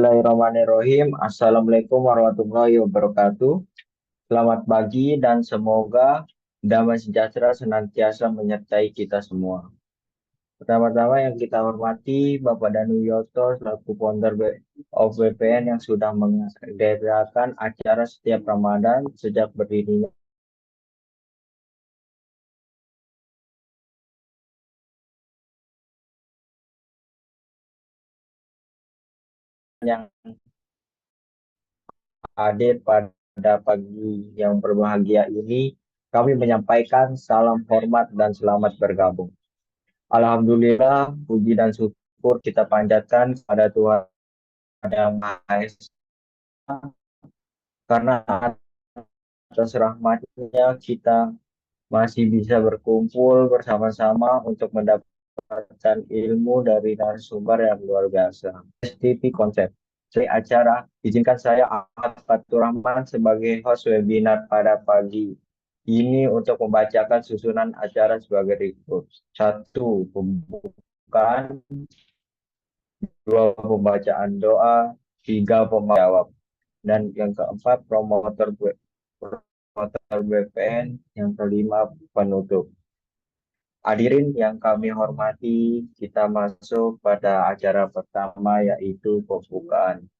Bismillahirrahmanirrahim. Assalamualaikum warahmatullahi wabarakatuh. Selamat pagi dan semoga damai sejahtera senantiasa menyertai kita semua. Pertama-tama yang kita hormati Bapak Danu Yoto selaku founder of BPN yang sudah mengadakan acara setiap Ramadan sejak berdirinya yang hadir pada pagi yang berbahagia ini. Kami menyampaikan salam hormat dan selamat bergabung. Alhamdulillah, puji dan syukur kita panjatkan kepada Tuhan Yang Maha Esa karena atas rahmatnya kita masih bisa berkumpul bersama-sama untuk mendapatkan ilmu dari narasumber yang luar biasa. STP Konsep. Dari acara, izinkan saya Ahmad Fatur Rahman sebagai host webinar pada pagi ini untuk membacakan susunan acara sebagai berikut. Satu, pembukaan. Dua, pembacaan doa. Tiga, pemjawab. Dan yang keempat, promotor BPN. Yang kelima, penutup. Hadirin yang kami hormati, kita masuk pada acara pertama yaitu pembukaan.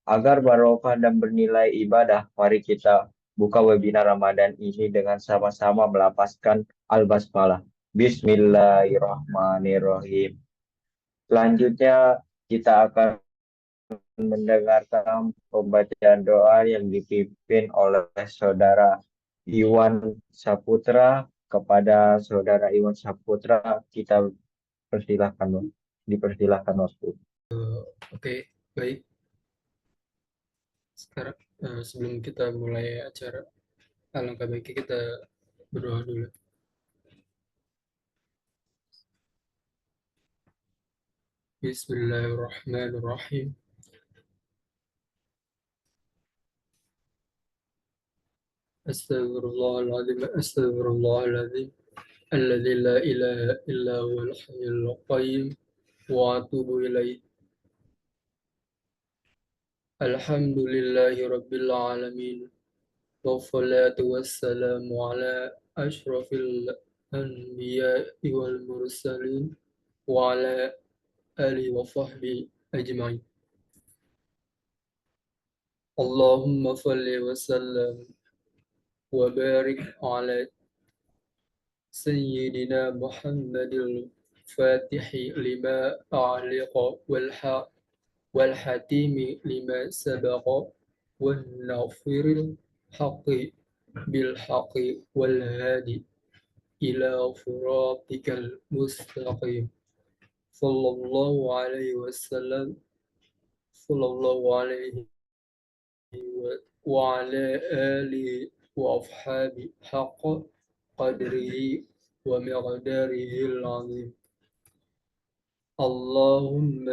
Agar barokah dan bernilai ibadah, mari kita buka webinar Ramadan ini dengan sama-sama melafazkan Al-Basmalah. Bismillahirrahmanirrahim. Selanjutnya kita akan mendengarkan pembacaan doa yang dipimpin oleh Saudara Iwan Saputra. Kepada Saudara Iwan Saputra, kita dipersilahkan waktu. Oke, baik. Sekarang sebelum kita mulai acara, alangkah baiknya kita berdoa dulu. Bismillahirrahmanirrahim. Astagfirullahaladzim, astagfirullahaladzim. Alladzi la ilaha illa huwal hayyul qayyum wa atubu ilaih. Alhamdulillahi rabbil alamin. Wassalatu wassalamu ala ashrafil anbiya'i wal mursalin wa ala alihi wa sahbihi ajma'in. اللهم صل وسلم وبارك على سيدنا محمد الفاتح لما أعلق والحاتم لما سبق والناصر الحق بالحق والهادي إلى صراطك المستقيم صلى الله عليه وسلم صلى الله عليه وعلى آله وأصحابه حق قدره ومقداره العظيم. اللهم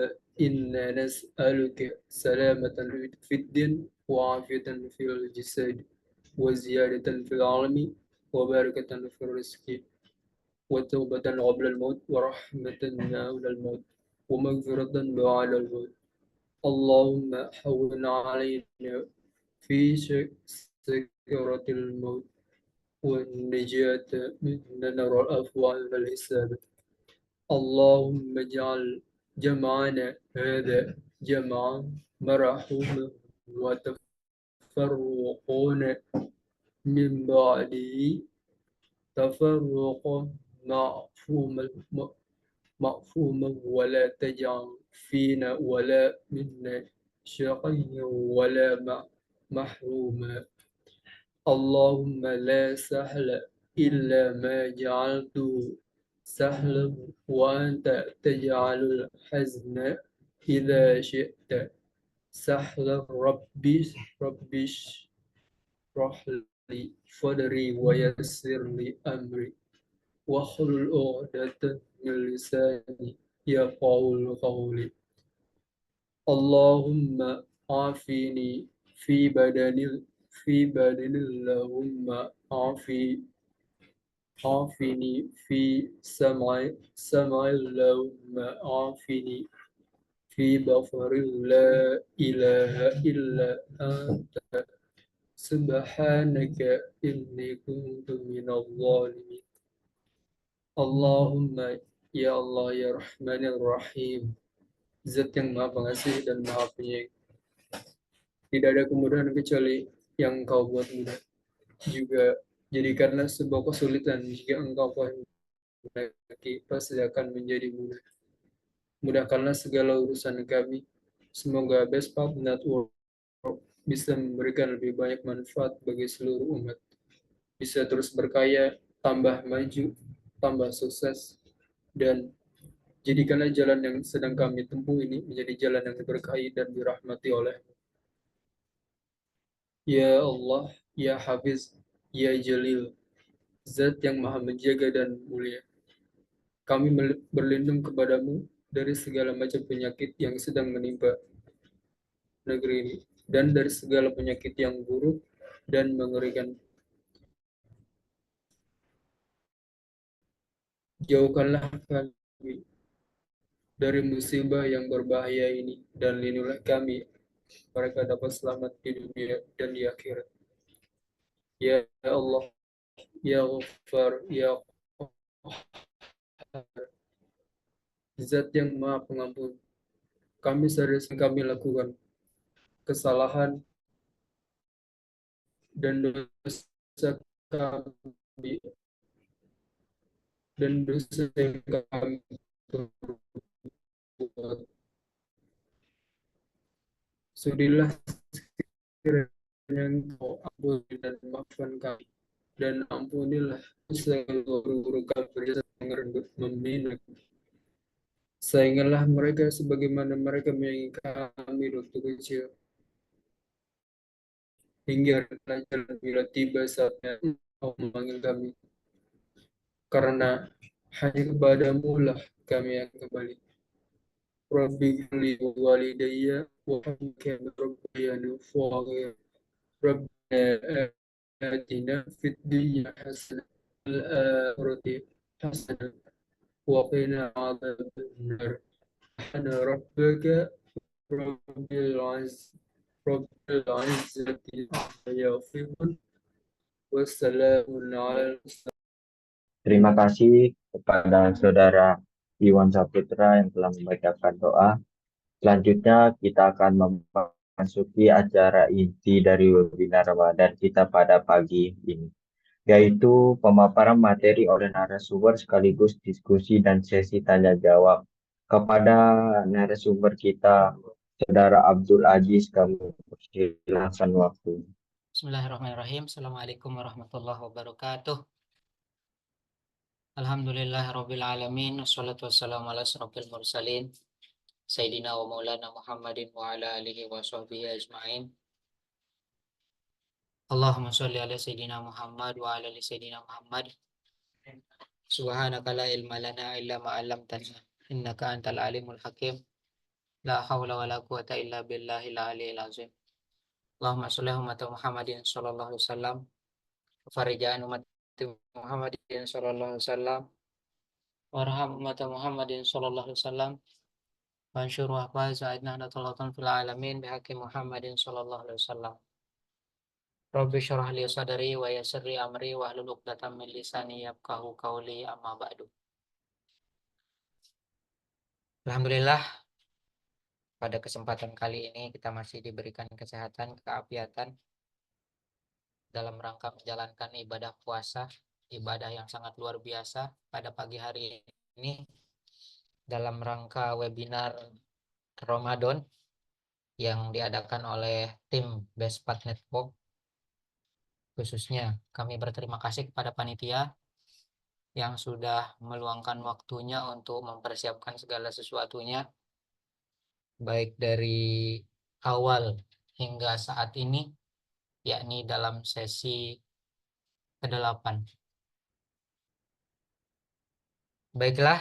إنا نسألك سلامة في الدين وعافية في الجسد وزيادة في العلم وبركة في الرزق وتوبة قبل الموت ورحمة عند الموت ومغفرة بعد الموت. اللهم حول علينا في سكرة الموت والنجاة من نار الأفواه والحساب. اللهم اجعل جمعنا هذا جمعا مرحوما وتفرقنا من بعده تفرقا معفوما ولا تجعل فينا ولا منا شقيا ولا محروما. اللهم لا سهل إلا ما جعلته سهلا وأنت تجعل الحزن إذا شئت سهلا. ربي اشرح لي صدري ويسر لي أمري واحلل عقدة من لساني يقول قولي. اللهم عافني في بدني اللهم عافني في سمعي اللهم عافني في بفر لا إله إلا أنت سبحانك إني كنت من الظالمين. Allahumma ya Allah ya Rahman ya Rahim, Zat yang Maha Pengasih dan Maha Penyayang. Tidak ada kemudahan kecuali yang Engkau buat mudah. Juga jadikanlah sebuah kesulitan jika Engkau kehendaki, pasti akan menjadi mudah. Mudahkanlah segala urusan kami. Semoga Bespa Network bisa memberikan lebih banyak manfaat bagi seluruh umat. Bisa terus berkaya, tambah maju, tambah sukses, dan jadikanlah jalan yang sedang kami tempuh ini menjadi jalan yang diberkahi dan dirahmati oleh Ya Allah, Ya Hafiz, Ya Jalil, Zat yang maha menjaga dan mulia. Kami berlindung kepadamu dari segala macam penyakit yang sedang menimpa negeri ini, dan dari segala penyakit yang buruk dan mengerikan. Jauhkanlah kami dari musibah yang berbahaya ini, dan lindungilah kami mereka dapat selamat di dunia dan di akhirat. Ya Allah, Ya Ghaffar, Ya Zat yang Maha Pengampun. Kami sadar kami lakukan kesalahan dan dosa kami dan dosa yang kami perbuat. Sudilah kiranya Engkau ampuni dan maafkan kami, dan ampunilah segala guru kami berjasa membina. Sayangilah mereka sebagaimana mereka menyayangi kami waktu kecil, hingga jalan bila tiba saatnya Engkau memanggil kami, karena hanya kepadamu lah kami yang kembali. Rabbi li walidayya wa kama rabbayani shaghira. Rabbana atina fid dunya hasanah wa fil akhirati hasanah wa qina adzabannar. Subhana rabbika rabbil izzati amma yasifun wa salamun alal mursalin. Terima kasih kepada Saudara Iwan Saputra yang telah membacakan doa. Selanjutnya kita akan memasuki acara inti dari webinar Ramadan kita pada pagi ini, yaitu pemaparan materi oleh narasumber sekaligus diskusi dan sesi tanya jawab. Kepada narasumber kita, Saudara Abdul Aziz, kami persilahkan waktu. Bismillahirrahmanirrahim. Assalamualaikum warahmatullahi wabarakatuh. Alhamdulillahirabbil alamin. Wassalatu wassalamu ala asrofil mursalin Sayyidina wa maulana Muhammadin wa ala alihi wa sahbihi ajma'in. Allahumma sholli ala Sayyidina Muhammad wa ala ali Sayyidina Muhammad. Subhanaka la ilma lana illa ma 'allamtana innaka antal alimul hakim. La haula wa la quwata illa billahil aliyyil azim. Allahumma sholli ala Muhammadin sallallahu alaihi wasallam. Farijaan umat Muhammadin sallallahu alaihi wasallam. Warham umat Muhammadin sallallahu alaihi wasallam. Wansyur wa faiz aidna natalatan fil alamin bihaqi Muhammadin sallallahu alaihi wasallam. Rabbi syrah li sadri wa yassir li amri wa hlul 'uqdatam min lisani yafqahu qawli, amma ba'du. Alhamdulillah, pada kesempatan kali ini kita masih diberikan kesehatan, keafiatan dalam rangka menjalankan ibadah puasa, ibadah yang sangat luar biasa pada pagi hari ini dalam rangka webinar Ramadan yang diadakan oleh tim Bespat Network. Khususnya kami berterima kasih kepada panitia yang sudah meluangkan waktunya untuk mempersiapkan segala sesuatunya, baik dari awal hingga saat ini, yakni dalam sesi ke-8. Baiklah,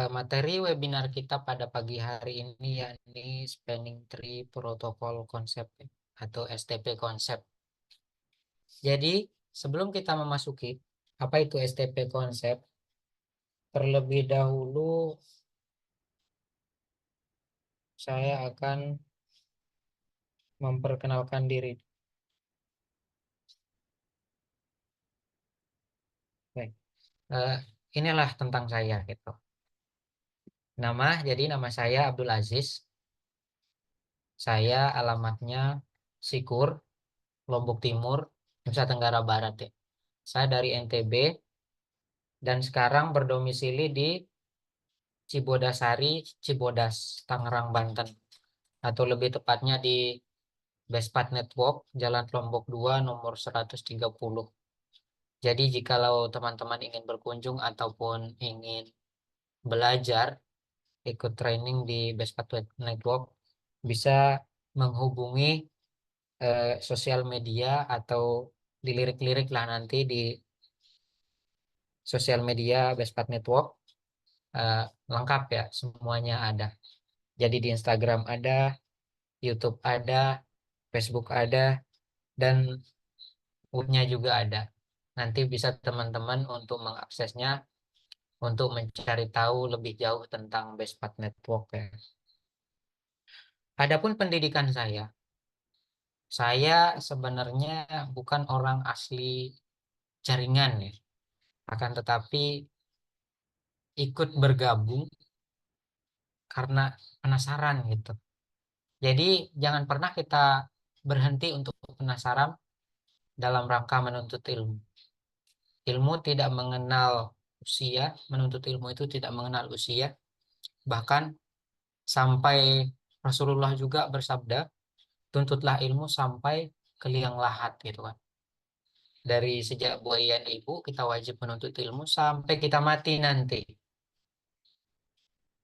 materi webinar kita pada pagi hari ini yakni Spanning Tree Protocol Concept atau STP Concept. Jadi, sebelum kita memasuki apa itu STP Concept, terlebih dahulu saya akan memperkenalkan diri. Baik. Inilah tentang saya gitu. Jadi nama saya Abdul Aziz. Saya alamatnya Sikur, Lombok Timur, Nusa Tenggara Barat ya. Saya dari NTB dan sekarang berdomisili di Cibodasari, Cibodas, Tangerang, Banten. Atau lebih tepatnya di Bespat Network, Jalan Lombok 2, nomor 130. Jadi jikalau teman-teman ingin berkunjung ataupun ingin belajar, ikut training di Bespat Network, bisa menghubungi sosial media atau dilirik-lirik lah nanti di sosial media Bespat Network. Lengkap ya, semuanya ada. Jadi di Instagram ada, YouTube ada, Facebook ada, dan webnya juga ada. Nanti bisa teman-teman untuk mengaksesnya, untuk mencari tahu lebih jauh tentang Bespat Network ya. Adapun pendidikan saya sebenarnya bukan orang asli jaringan ya, akan tetapi ikut bergabung karena penasaran gitu. Jadi jangan pernah kita berhenti untuk penasaran dalam rangka menuntut ilmu. Ilmu tidak mengenal usia, menuntut ilmu itu tidak mengenal usia. Bahkan sampai Rasulullah juga bersabda, tuntutlah ilmu sampai ke liang lahat gitu kan. Dari sejak buayan ibu kita wajib menuntut ilmu sampai kita mati nanti.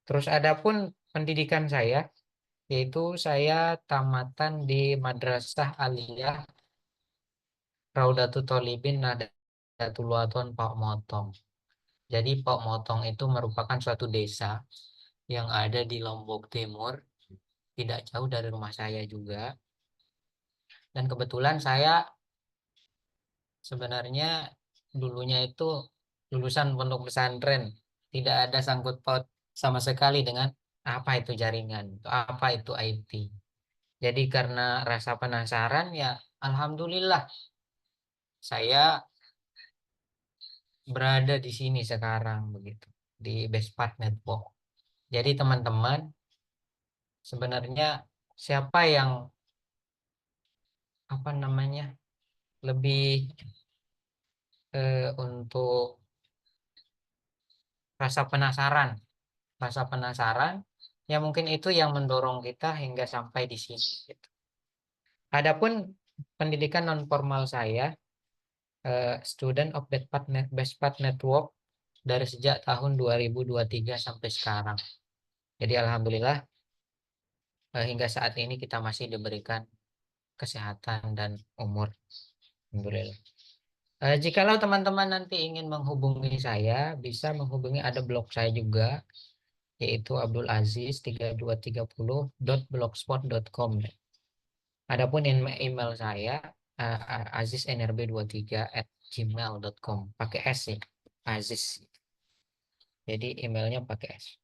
Terus adapun pendidikan saya, yaitu saya tamatan di Madrasah Aliyah Raudatul Tholibin Nadatul Wathon Pak Motong. Jadi Pak Motong itu merupakan suatu desa yang ada di Lombok Timur, tidak jauh dari rumah saya juga. Dan kebetulan saya sebenarnya dulunya itu lulusan pondok pesantren, tidak ada sangkut paut sama sekali dengan apa itu jaringan, apa itu IT. Jadi karena rasa penasaran ya, alhamdulillah saya berada di sini sekarang begitu, di Bespat Network. Jadi teman-teman, sebenarnya siapa yang apa namanya lebih untuk rasa penasaran, ya mungkin itu yang mendorong kita hingga sampai di sini gitu. Adapun pendidikan non formal saya, student of Bespat Network dari sejak tahun 2023 sampai sekarang. Jadi alhamdulillah hingga saat ini kita masih diberikan kesehatan dan umur. Alhamdulillah. Jikalau teman-teman nanti ingin menghubungi saya, bisa menghubungi, ada blog saya juga, yaitu abdulaziz3230.blogspot.com. Adapun email saya aziznrb23@gmail.com, pakai S ya, Aziz. Jadi emailnya pakai S.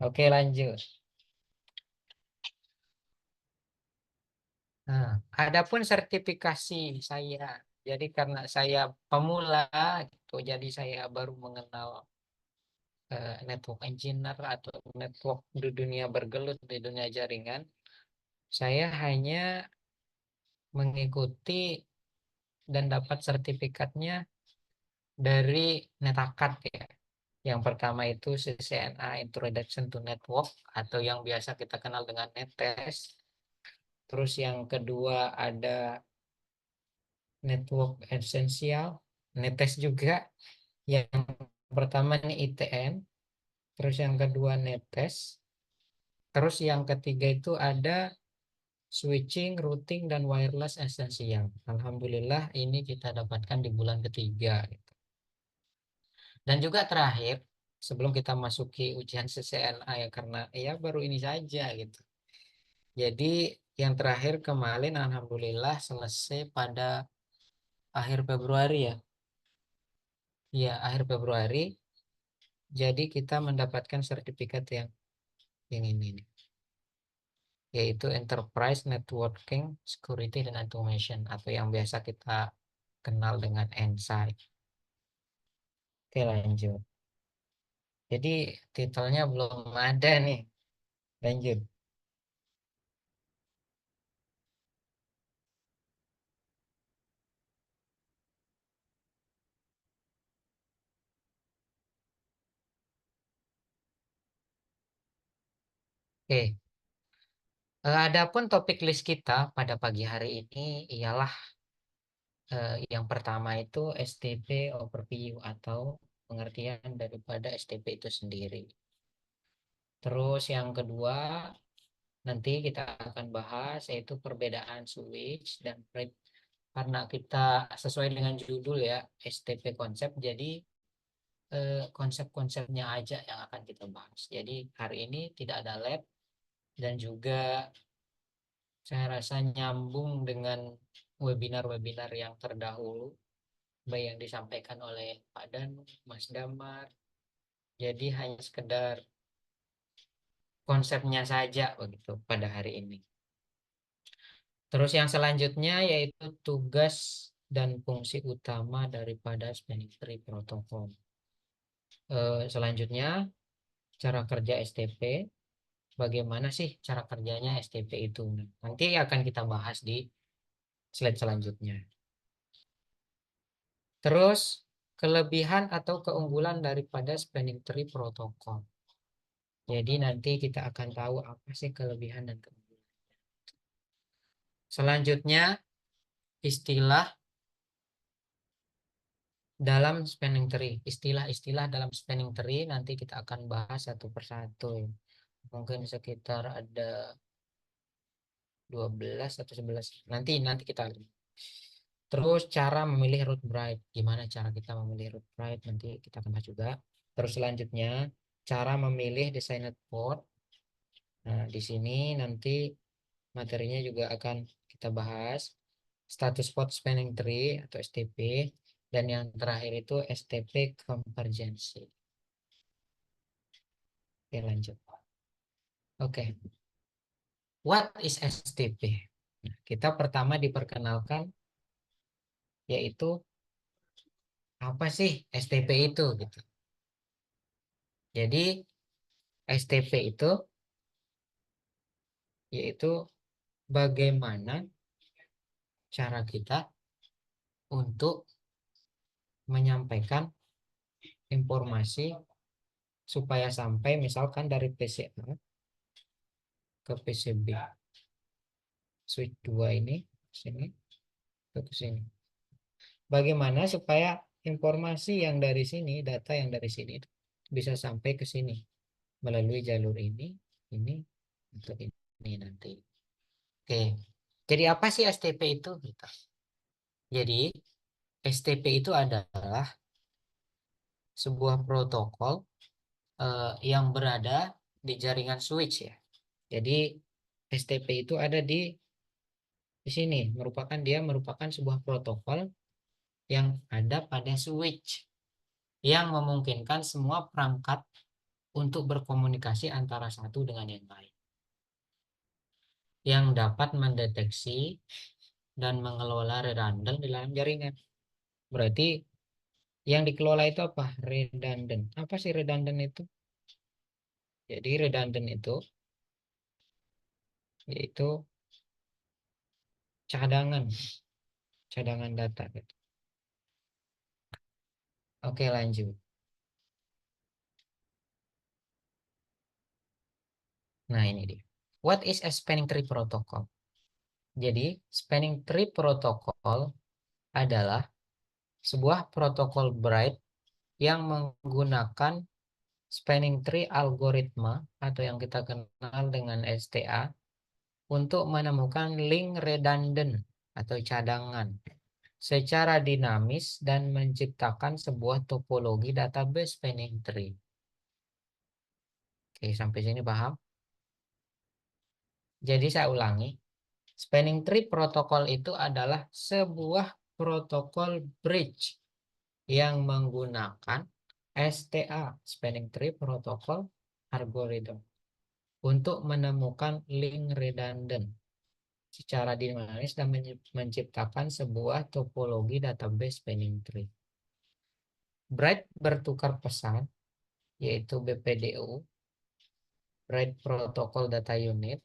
Oke, lanjut. Nah, adapun sertifikasi saya, jadi karena saya pemula gitu, jadi saya baru mengenal network engineer atau network di dunia bergelut di dunia jaringan. Saya hanya mengikuti dan dapat sertifikatnya dari Netakat ya. Yang pertama itu CCNA Introduction to Network atau yang biasa kita kenal dengan Netes. Terus yang kedua ada Network Essential, Netes juga. Yang pertama ini ITN, terus yang kedua Netes. Terus yang ketiga itu ada switching, routing, dan wireless essential. Alhamdulillah ini kita dapatkan di bulan ketiga. Dan juga terakhir, sebelum kita masuki ujian CCNA ya, karena ya baru ini saja gitu. Jadi yang terakhir kemarin alhamdulillah selesai pada akhir Februari ya. Ya, akhir Februari. Jadi kita mendapatkan sertifikat yang ini. yaitu Enterprise Networking Security dan Automation, atau yang biasa kita kenal dengan ENSAI. Oke, lanjut. Jadi titelnya belum ada nih. Lanjut. Oke. Adapun topik list kita pada pagi hari ini ialah yang pertama itu STP overview atau pengertian daripada STP itu sendiri. Terus yang kedua nanti kita akan bahas yaitu perbedaan switch dan FRIP. Karena kita sesuai dengan judul ya, STP konsep, jadi konsep-konsepnya aja yang akan kita bahas. Jadi hari ini tidak ada lab dan juga saya rasa nyambung dengan webinar-webinar yang terdahulu, baik yang disampaikan oleh Pak Danu, Mas Damar. Jadi hanya sekedar konsepnya saja begitu pada hari ini. Terus yang selanjutnya yaitu tugas dan fungsi utama daripada spanning tree protokol. Selanjutnya cara kerja STP. Bagaimana sih cara kerjanya STP itu? Nanti akan kita bahas di slide selanjutnya. Terus kelebihan atau keunggulan daripada spanning tree protokol. Jadi nanti kita akan tahu apa sih kelebihan dan keunggulan. Selanjutnya istilah dalam spanning tree. Istilah-istilah dalam spanning tree nanti kita akan bahas satu persatu. Mungkin sekitar ada 12 atau 11. Nanti kita lihat. Terus cara memilih root bright. Gimana cara kita memilih root bright? Nanti kita akan bahas juga. Terus selanjutnya cara memilih designer port. Nah, di sini nanti materinya juga akan kita bahas. Status port spanning tree atau STP. Dan yang terakhir itu STP convergency. Oke, lanjut. Oke. What is STP? Nah, kita pertama diperkenalkan yaitu apa sih STP itu gitu. Jadi STP itu yaitu bagaimana cara kita untuk menyampaikan informasi supaya sampai misalkan dari PC A ke PC B. Switch 2 ini sini ke sini. Bagaimana supaya informasi yang dari sini, data yang dari sini bisa sampai ke sini melalui jalur ini atau ini nanti. Oke. Jadi apa sih STP itu? Jadi STP itu adalah sebuah protokol yang berada di jaringan switch ya. Jadi STP itu ada di sini, dia merupakan sebuah protokol yang ada pada switch yang memungkinkan semua perangkat untuk berkomunikasi antara satu dengan yang lain. Yang dapat mendeteksi dan mengelola redundant di dalam jaringan. Berarti yang dikelola itu apa? Redundant. Apa sih redundant itu? Jadi redundant itu yaitu cadangan data gitu. Oke, lanjut. Nah, ini dia. What is a spanning tree protocol? Jadi spanning tree protocol adalah sebuah protokol bright yang menggunakan spanning tree algoritma atau yang kita kenal dengan STA untuk menemukan link redundant atau cadangan secara dinamis dan menciptakan sebuah topologi database spanning tree. Oke, sampai sini paham? Jadi saya ulangi, spanning tree protokol itu adalah sebuah protokol bridge yang menggunakan STA, spanning tree protocol algorithm. untuk menemukan link redundant secara dinamis dan menciptakan sebuah topologi database spanning tree. Bright bertukar pesan, yaitu BPDU, Bright Protocol Data Unit,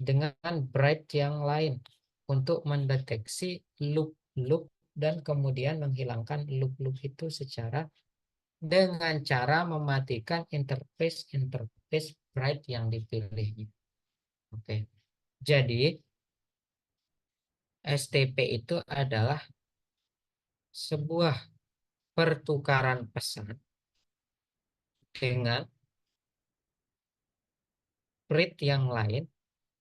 dengan Bright yang lain untuk mendeteksi loop-loop dan kemudian menghilangkan loop-loop itu dengan cara mematikan interface Bright yang dipilih. Oke. Jadi STP itu adalah sebuah pertukaran pesan dengan Bright yang lain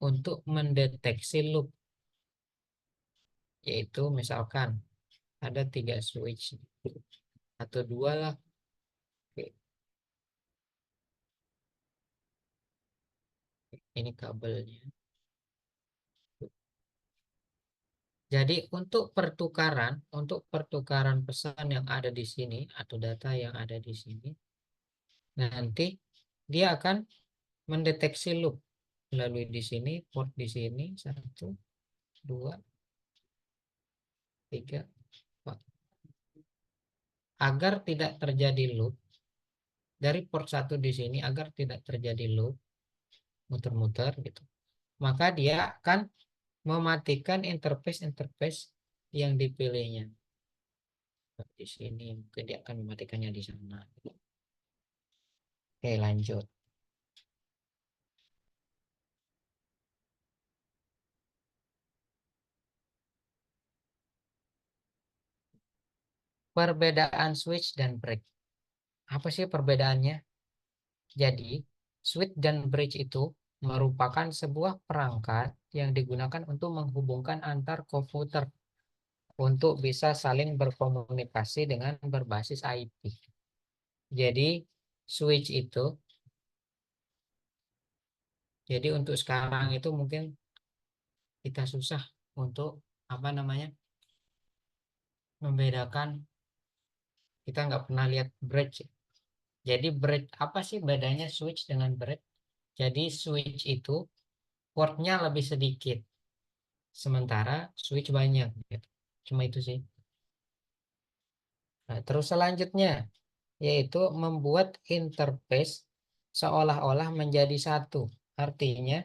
untuk mendeteksi loop, yaitu misalkan ada 3 switch atau 2 lah. Oke. Ini kabelnya. Jadi untuk pertukaran pesan yang ada di sini atau data yang ada di sini, nanti dia akan mendeteksi loop melalui di sini, port di sini 1, 2, 3, 4. Agar tidak terjadi loop dari port 1 di sini, agar tidak terjadi loop muter-muter gitu, maka dia akan mematikan interface yang dipilihnya. Di sini mungkin dia akan mematikannya di sana. Oke, lanjut. Perbedaan switch dan bridge. Apa sih perbedaannya? Jadi, switch dan bridge itu merupakan sebuah perangkat yang digunakan untuk menghubungkan antar komputer untuk bisa saling berkomunikasi dengan berbasis IP. Jadi, switch itu, jadi untuk sekarang itu mungkin kita susah untuk membedakan, kita nggak pernah lihat bridge. Jadi bridge, apa sih bedanya switch dengan bridge? Jadi switch itu portnya lebih sedikit, sementara switch banyak gitu. Cuma itu sih. Nah, terus selanjutnya yaitu membuat interface seolah-olah menjadi satu. Artinya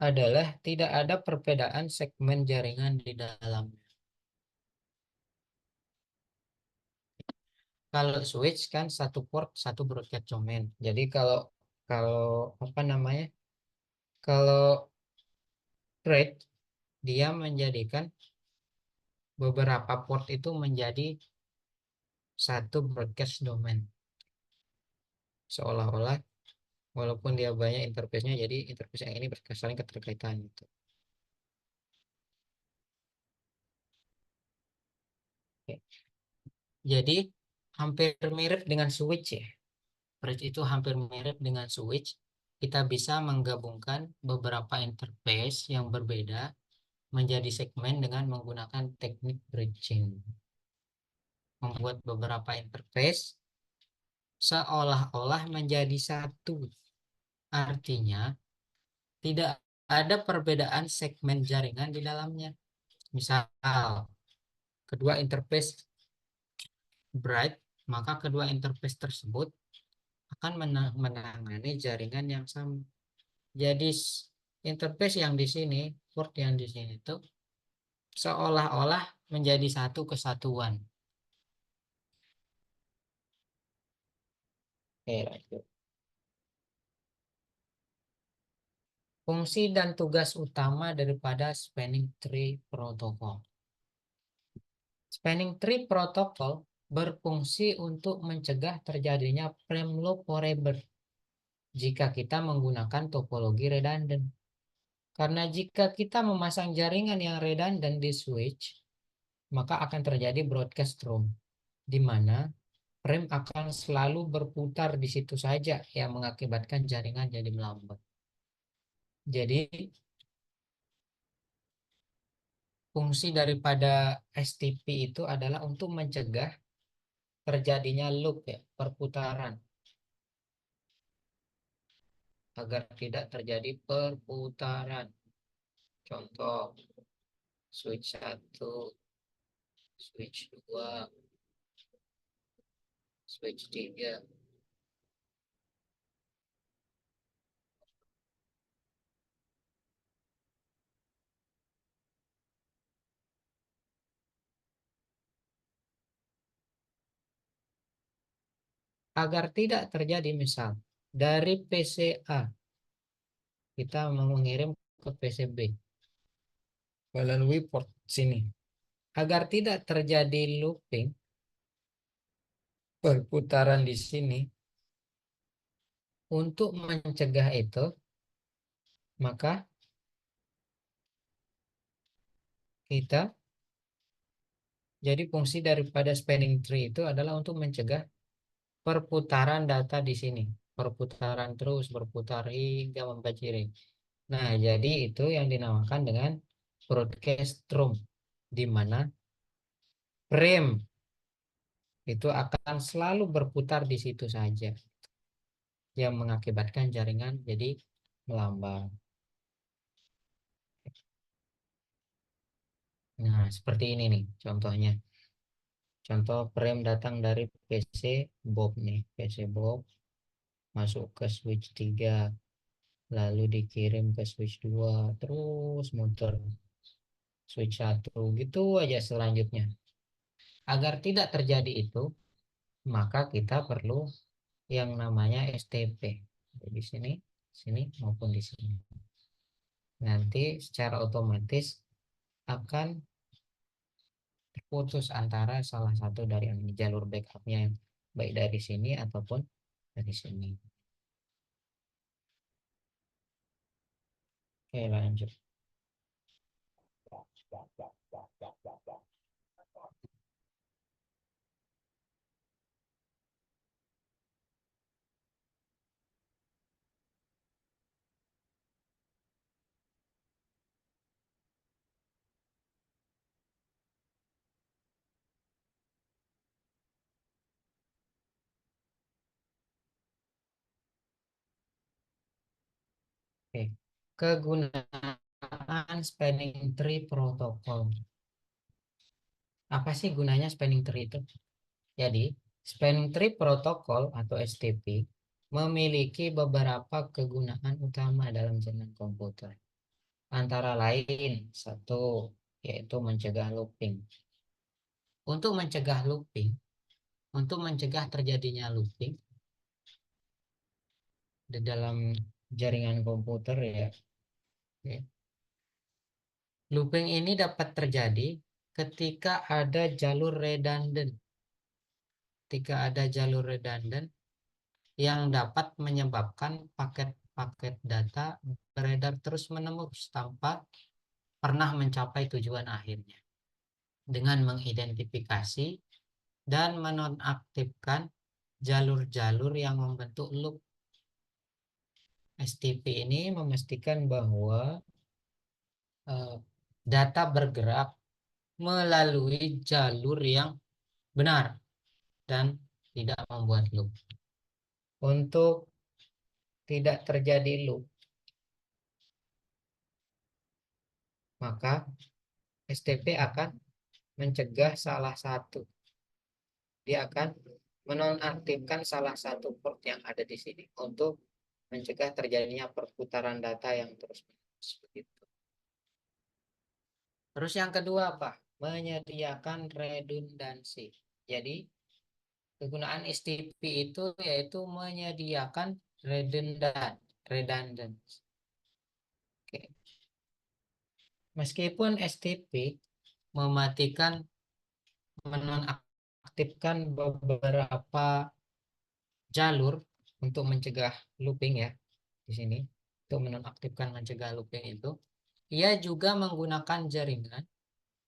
adalah tidak ada perbedaan segmen jaringan di dalamnya. Kalau switch kan satu port, satu broadcast domain. Jadi kalau kalau apa namanya? Kalau bridge dia menjadikan beberapa port itu menjadi satu broadcast domain. Seolah-olah walaupun dia banyak interface-nya, jadi interface yang ini saling keterkaitan gitu. Oke. Jadi hampir mirip dengan switch ya. Bridge itu hampir mirip dengan switch. Kita bisa menggabungkan beberapa interface yang berbeda menjadi segmen dengan menggunakan teknik bridging. Membuat beberapa interface seolah-olah menjadi satu. Artinya tidak ada perbedaan segmen jaringan di dalamnya. Misal kedua interface bright, maka kedua interface tersebut akan menangani jaringan yang sama. Jadi interface yang di sini, port yang di sini itu seolah-olah menjadi satu kesatuan. Oke, lanjut. Fungsi dan tugas utama daripada Spanning Tree Protocol. Spanning Tree Protocol berfungsi untuk mencegah terjadinya frame loop forever jika kita menggunakan topologi redundant. Karena jika kita memasang jaringan yang redundant di switch, maka akan terjadi broadcast roam, di mana frame akan selalu berputar di situ saja yang mengakibatkan jaringan jadi melambat. Jadi fungsi daripada STP itu adalah untuk mencegah terjadinya loop ya, perputaran. agar tidak terjadi perputaran. Contoh, switch 1, switch 2, switch 3. Agar tidak terjadi, misal dari PC A kita mau mengirim ke PC B melalui port sini. Agar tidak terjadi looping, perputaran di sini, untuk mencegah itu, maka kita, jadi fungsi daripada spanning tree itu adalah untuk mencegah perputaran data di sini. Perputaran terus, berputar hingga membanjiri. Nah, jadi itu yang dinamakan dengan broadcast room, di mana frame itu akan selalu berputar di situ saja, yang mengakibatkan jaringan jadi melambat. Nah, seperti ini nih contohnya. Contoh frame datang dari PC Bob nih, PC Bob masuk ke switch 3, lalu dikirim ke switch 2, terus muter switch 1, gitu aja selanjutnya. Agar tidak terjadi itu, maka kita perlu yang namanya STP. Di sini, sini maupun di sini. Nanti secara otomatis akan terputus antara salah satu dari jalur backupnya, baik dari sini ataupun dari sini. Oke, lanjut. Oke. Kegunaan spanning tree protocol. Apa sih gunanya spanning tree itu? Jadi, spanning tree protocol atau STP memiliki beberapa kegunaan utama dalam jaringan komputer. Antara lain, satu, yaitu mencegah looping. Untuk mencegah looping, untuk mencegah terjadinya looping di dalam jaringan komputer ya. Looping ini dapat terjadi ketika ada jalur redundant. Ketika ada jalur redundant yang dapat menyebabkan paket-paket data beredar terus-menerus tanpa pernah mencapai tujuan akhirnya. Dengan mengidentifikasi dan menonaktifkan jalur-jalur yang membentuk loop. STP ini memastikan bahwa data bergerak melalui jalur yang benar dan tidak membuat loop. Untuk tidak terjadi loop, maka STP akan mencegah salah satu. Dia akan menonaktifkan salah satu port yang ada di sini untuk mencegah terjadinya perputaran data yang terus-menerus begitu. Terus yang kedua apa? Menyediakan redundansi. Jadi kegunaan STP itu yaitu menyediakan redundant. Oke. Meskipun STP menonaktifkan beberapa jalur untuk mencegah looping ya di sini, untuk menonaktifkan mencegah looping itu, ia juga menggunakan jaringan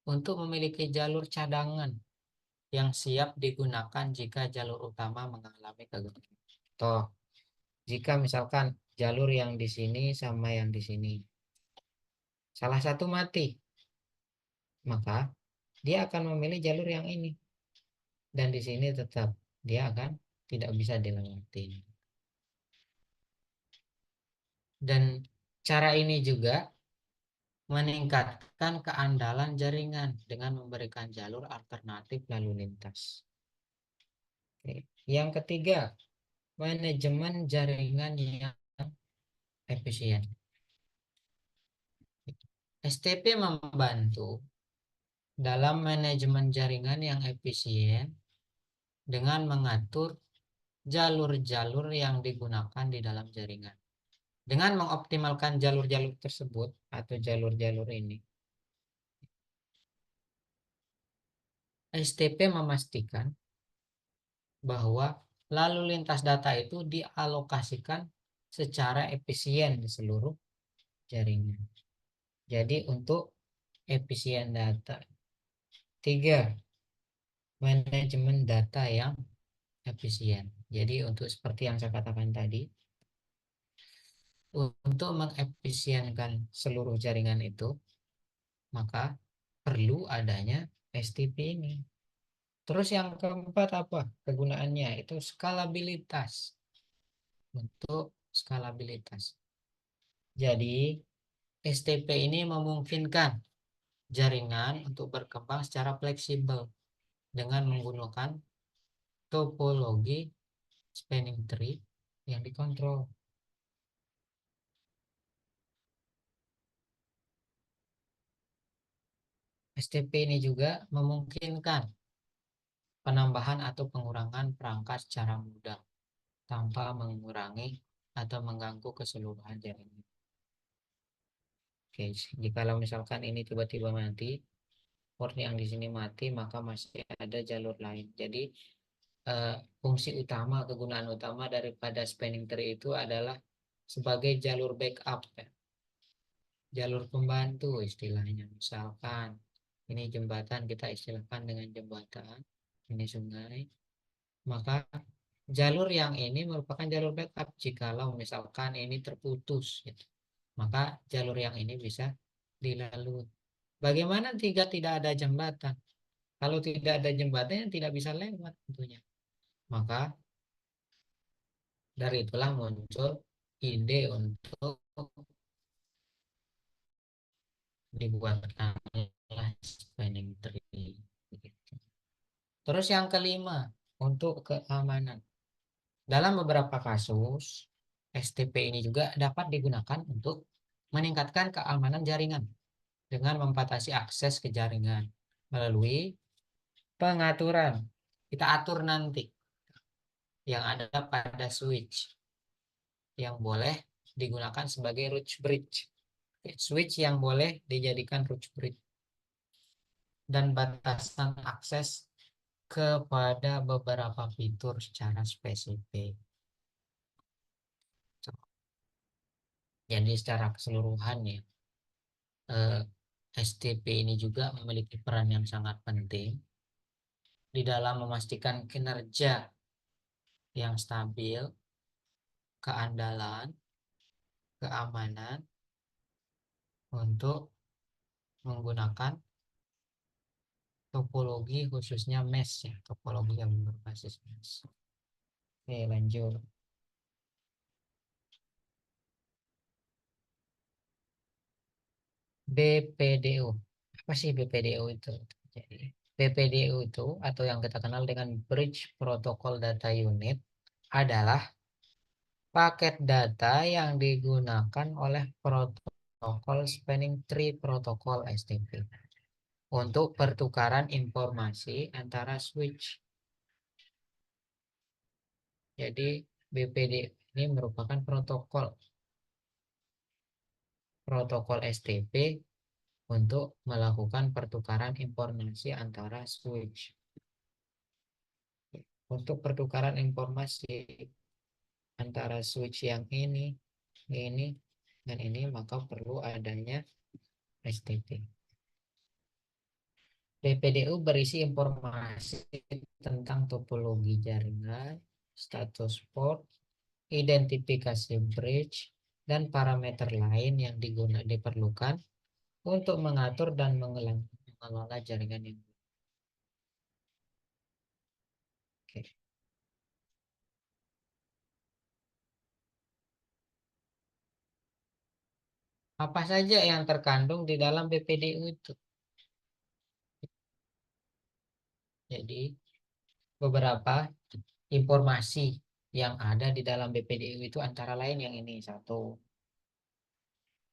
untuk memiliki jalur cadangan yang siap digunakan jika jalur utama mengalami kegagalan. Toh, jika misalkan jalur yang di sini sama yang di sini, salah satu mati, maka dia akan memilih jalur yang ini. Dan di sini tetap dia akan tidak bisa dilewati. Dan cara ini juga meningkatkan keandalan jaringan dengan memberikan jalur alternatif lalu lintas. Oke. Yang ketiga, manajemen jaringan yang efisien. STP membantu dalam manajemen jaringan yang efisien dengan mengatur jalur-jalur yang digunakan di dalam jaringan. Dengan mengoptimalkan jalur-jalur tersebut atau jalur-jalur ini, STP memastikan bahwa lalu lintas data itu dialokasikan secara efisien di seluruh jaringan. Jadi untuk efisien data. 3. Manajemen data yang efisien. Jadi untuk seperti yang saya katakan tadi, untuk mengefisienkan seluruh jaringan itu, maka perlu adanya STP ini. Terus yang keempat apa kegunaannya? Itu skalabilitas. Untuk skalabilitas. Jadi STP ini memungkinkan jaringan untuk berkembang secara fleksibel dengan menggunakan topologi spanning tree yang dikontrol. STP ini juga memungkinkan penambahan atau pengurangan perangkat secara mudah tanpa mengurangi atau mengganggu keseluruhan jaringan. Oke, jika misalkan ini tiba-tiba mati, port yang di sini mati, maka masih ada jalur lain. Jadi fungsi utama, kegunaan utama daripada spanning tree itu adalah sebagai jalur backup, ya. Jalur pembantu istilahnya. Misalkan ini jembatan, kita istilahkan dengan jembatan, ini sungai, maka jalur yang ini merupakan jalur backup jikalau misalkan ini terputus, gitu. Maka jalur yang ini bisa dilalui. Bagaimana jika tidak ada jembatan? Kalau tidak ada jembatan, tidak bisa lewat tentunya. Maka dari itulah muncul ide untuk dibuatkanlah spanning tree. Terus yang kelima, untuk keamanan. Dalam beberapa kasus, STP ini juga dapat digunakan untuk meningkatkan keamanan jaringan dengan membatasi akses ke jaringan melalui pengaturan. Kita atur nanti yang ada pada switch yang boleh digunakan sebagai root bridge. Switch yang boleh dijadikan root bridge dan batasan akses kepada beberapa fitur secara spesifik. Jadi secara keseluruhan ya, STP ini juga memiliki peran yang sangat penting di dalam memastikan kinerja yang stabil, keandalan, keamanan untuk menggunakan topologi khususnya mesh ya, topologi yang berbasis mesh. Oke, lanjut. BPDU. Apa sih BPDU itu? Jadi, BPDU itu atau yang kita kenal dengan Bridge Protocol Data Unit adalah paket data yang digunakan oleh protokol spanning tree protokol STP untuk pertukaran informasi antara switch. Jadi BPD ini merupakan protokol STP untuk melakukan pertukaran informasi antara switch. Untuk pertukaran informasi antara switch yang ini, dan ini, maka perlu adanya STP. BPDU berisi informasi tentang topologi jaringan, status port, identifikasi bridge, dan parameter lain yang diperlukan untuk mengatur dan mengelola jaringan ini. Oke. Apa saja yang terkandung di dalam BPDU itu? Jadi beberapa informasi yang ada di dalam BPDU itu antara lain yang ini satu.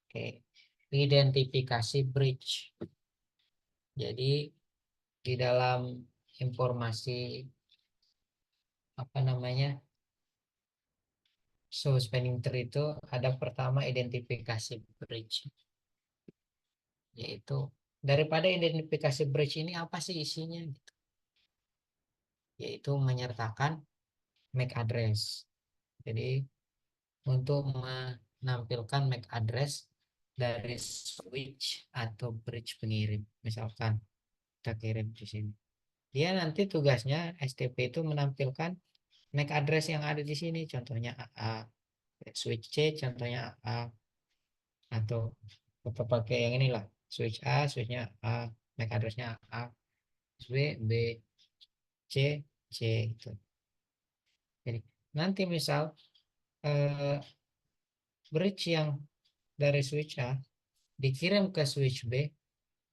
Oke. Identifikasi bridge. Jadi di dalam informasi apa namanya spanning tree itu ada pertama identifikasi bridge, yaitu daripada identifikasi bridge ini apa sih isinya gitu. Yaitu menyertakan MAC address. Jadi untuk menampilkan MAC address dari switch atau bridge pengirim, misalkan kita kirim di sini, dia nanti tugasnya STP itu menampilkan MAC address yang ada di sini, contohnya AA, switch C contohnya AA, atau apa pakai yang inilah switch A, switchnya A, MAC addressnya A, B, B, C, C itu. Jadi nanti misal bridge yang dari switch A dikirim ke switch B,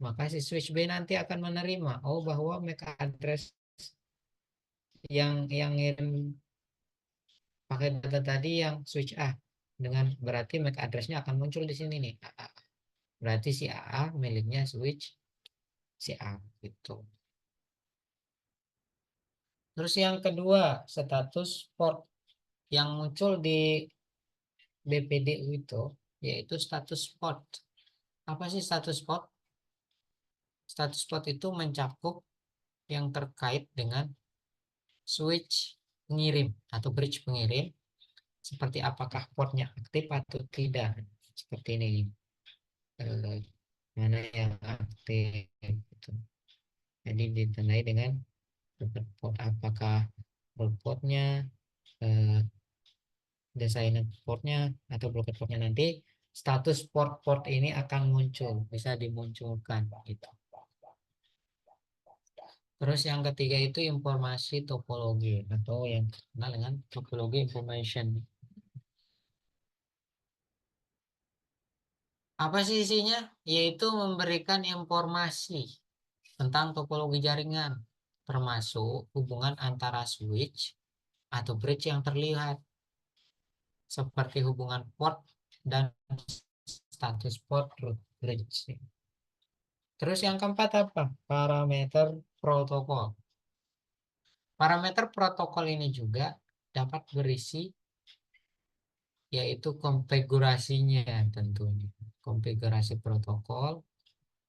maka si switch B nanti akan menerima bahwa MAC address yang ngirim pakai data tadi yang switch A, dengan berarti MAC addressnya akan muncul di sini nih AA. Berarti si AA miliknya switch si A gitu. Terus yang kedua, status port yang muncul di BPDU itu yaitu status port. Apa sih status port? Status port itu mencakup yang terkait dengan switch pengirim atau bridge pengirim, seperti apakah portnya aktif atau tidak. Seperti ini, mana yang aktif gitu. Jadi ditandai dengan port, apakah portnya desainer portnya atau blocket portnya, nanti status port ini akan muncul, bisa dimunculkan gitu. Terus yang ketiga itu informasi topologi atau yang dikenal dengan topologi information. Apa sih isinya? Yaitu memberikan informasi tentang topologi jaringan, termasuk hubungan antara switch atau bridge yang terlihat, seperti hubungan port dan status port root bridge. Terus yang keempat apa? Parameter protokol. Parameter protokol ini juga dapat berisi yaitu konfigurasinya tentunya. Konfigurasi protokol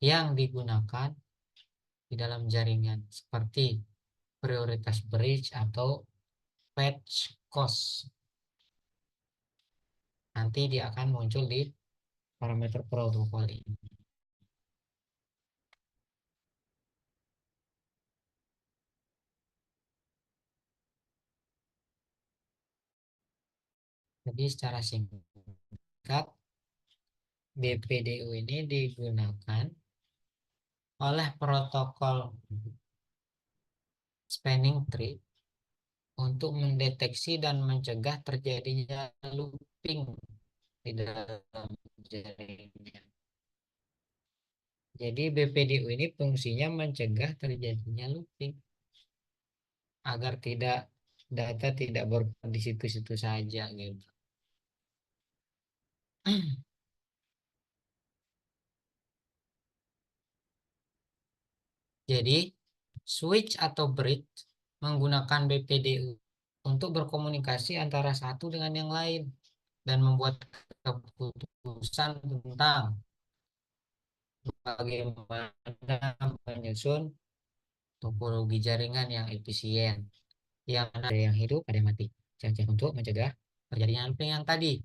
yang digunakan di dalam jaringan seperti prioritas bridge atau patch cost. Nanti dia akan muncul di parameter protokol ini. Jadi secara singkat, BPDU ini digunakan oleh protokol spanning tree untuk mendeteksi dan mencegah terjadinya looping di dalam jaringan. Jadi BPDU ini fungsinya mencegah terjadinya looping agar tidak data tidak berada di situ-situ saja gitu. Jadi switch atau bridge menggunakan BPDU untuk berkomunikasi antara satu dengan yang lain dan membuat keputusan tentang bagaimana menyusun topologi jaringan yang efisien, yang ada yang hidup, ada yang mati, untuk mencegah terjadinya looping yang tadi,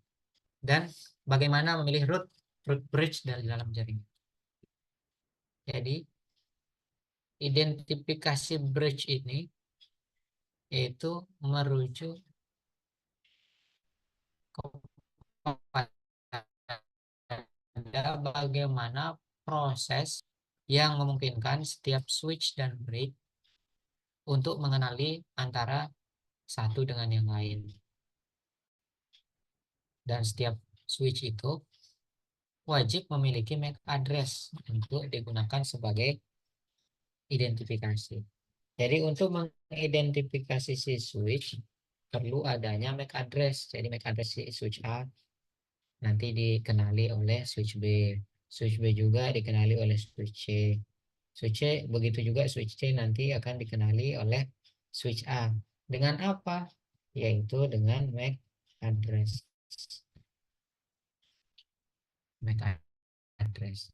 dan bagaimana memilih root bridge dari dalam jaringan. Jadi identifikasi bridge ini yaitu merujuk kepada bagaimana proses yang memungkinkan setiap switch dan bridge untuk mengenali antara satu dengan yang lain. Dan setiap switch itu wajib memiliki MAC address untuk digunakan sebagai identifikasi. Jadi untuk mengidentifikasi si switch perlu adanya MAC address. Jadi MAC address si switch A nanti dikenali oleh switch B. Switch B juga dikenali oleh switch C. Switch C begitu juga switch C nanti akan dikenali oleh switch A. Dengan apa? Yaitu dengan MAC address. MAC address.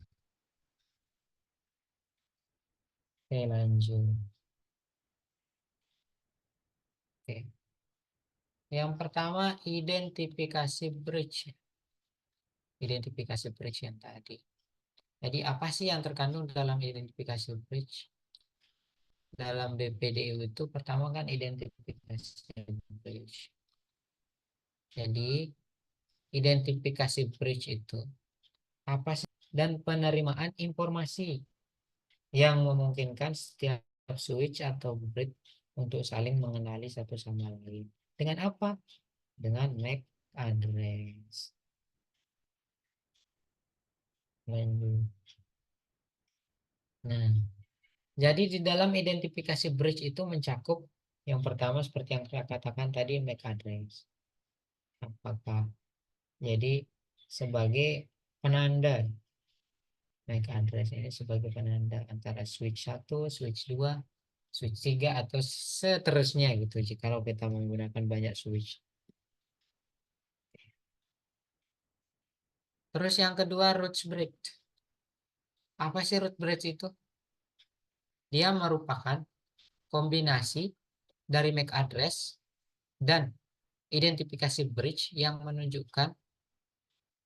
Oke, lanjut. Oke. Yang pertama identifikasi bridge. Identifikasi bridge yang tadi. Jadi apa sih yang terkandung dalam identifikasi bridge? Dalam BPDU itu pertama kan identifikasi bridge. Jadi identifikasi bridge itu apa sih? Dan penerimaan informasi yang memungkinkan setiap switch atau bridge untuk saling mengenali satu sama lain. Dengan apa? Dengan MAC address. Nah, jadi di dalam identifikasi bridge itu mencakup yang pertama seperti yang saya katakan tadi MAC address. Apakah jadi sebagai penanda MAC address ini sebagai penanda antara switch 1, switch 2, switch 3 atau seterusnya gitu jika kita menggunakan banyak switch. Terus yang kedua root bridge. Apa sih root bridge itu? Dia merupakan kombinasi dari MAC address dan identifikasi bridge yang menunjukkan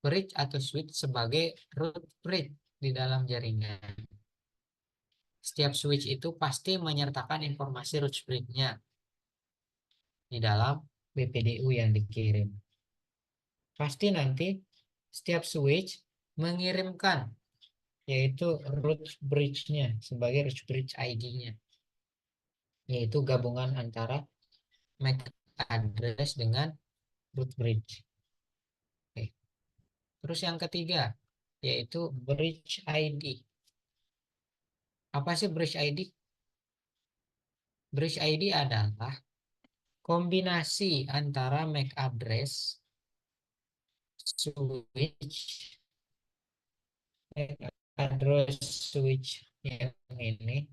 bridge atau switch sebagai root bridge di dalam jaringan. Setiap switch itu pasti menyertakan informasi root bridge-nya di dalam BPDU yang dikirim. Pasti nanti setiap switch mengirimkan yaitu root bridge-nya sebagai root bridge ID-nya, yaitu gabungan antara MAC address dengan root bridge. Oke. Terus yang ketiga yaitu bridge ID. Apa sih bridge ID? Bridge ID adalah kombinasi antara MAC address switch yang ini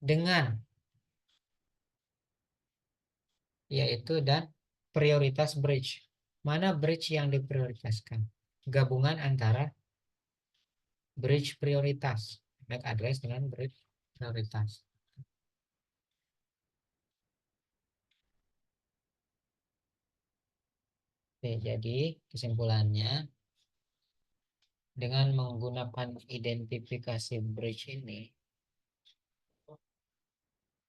dengan yaitu dan prioritas bridge. Mana bridge yang diprioritaskan? Gabungan antara bridge prioritas, MAC address dengan bridge prioritas. Oke, jadi kesimpulannya dengan menggunakan identifikasi bridge ini,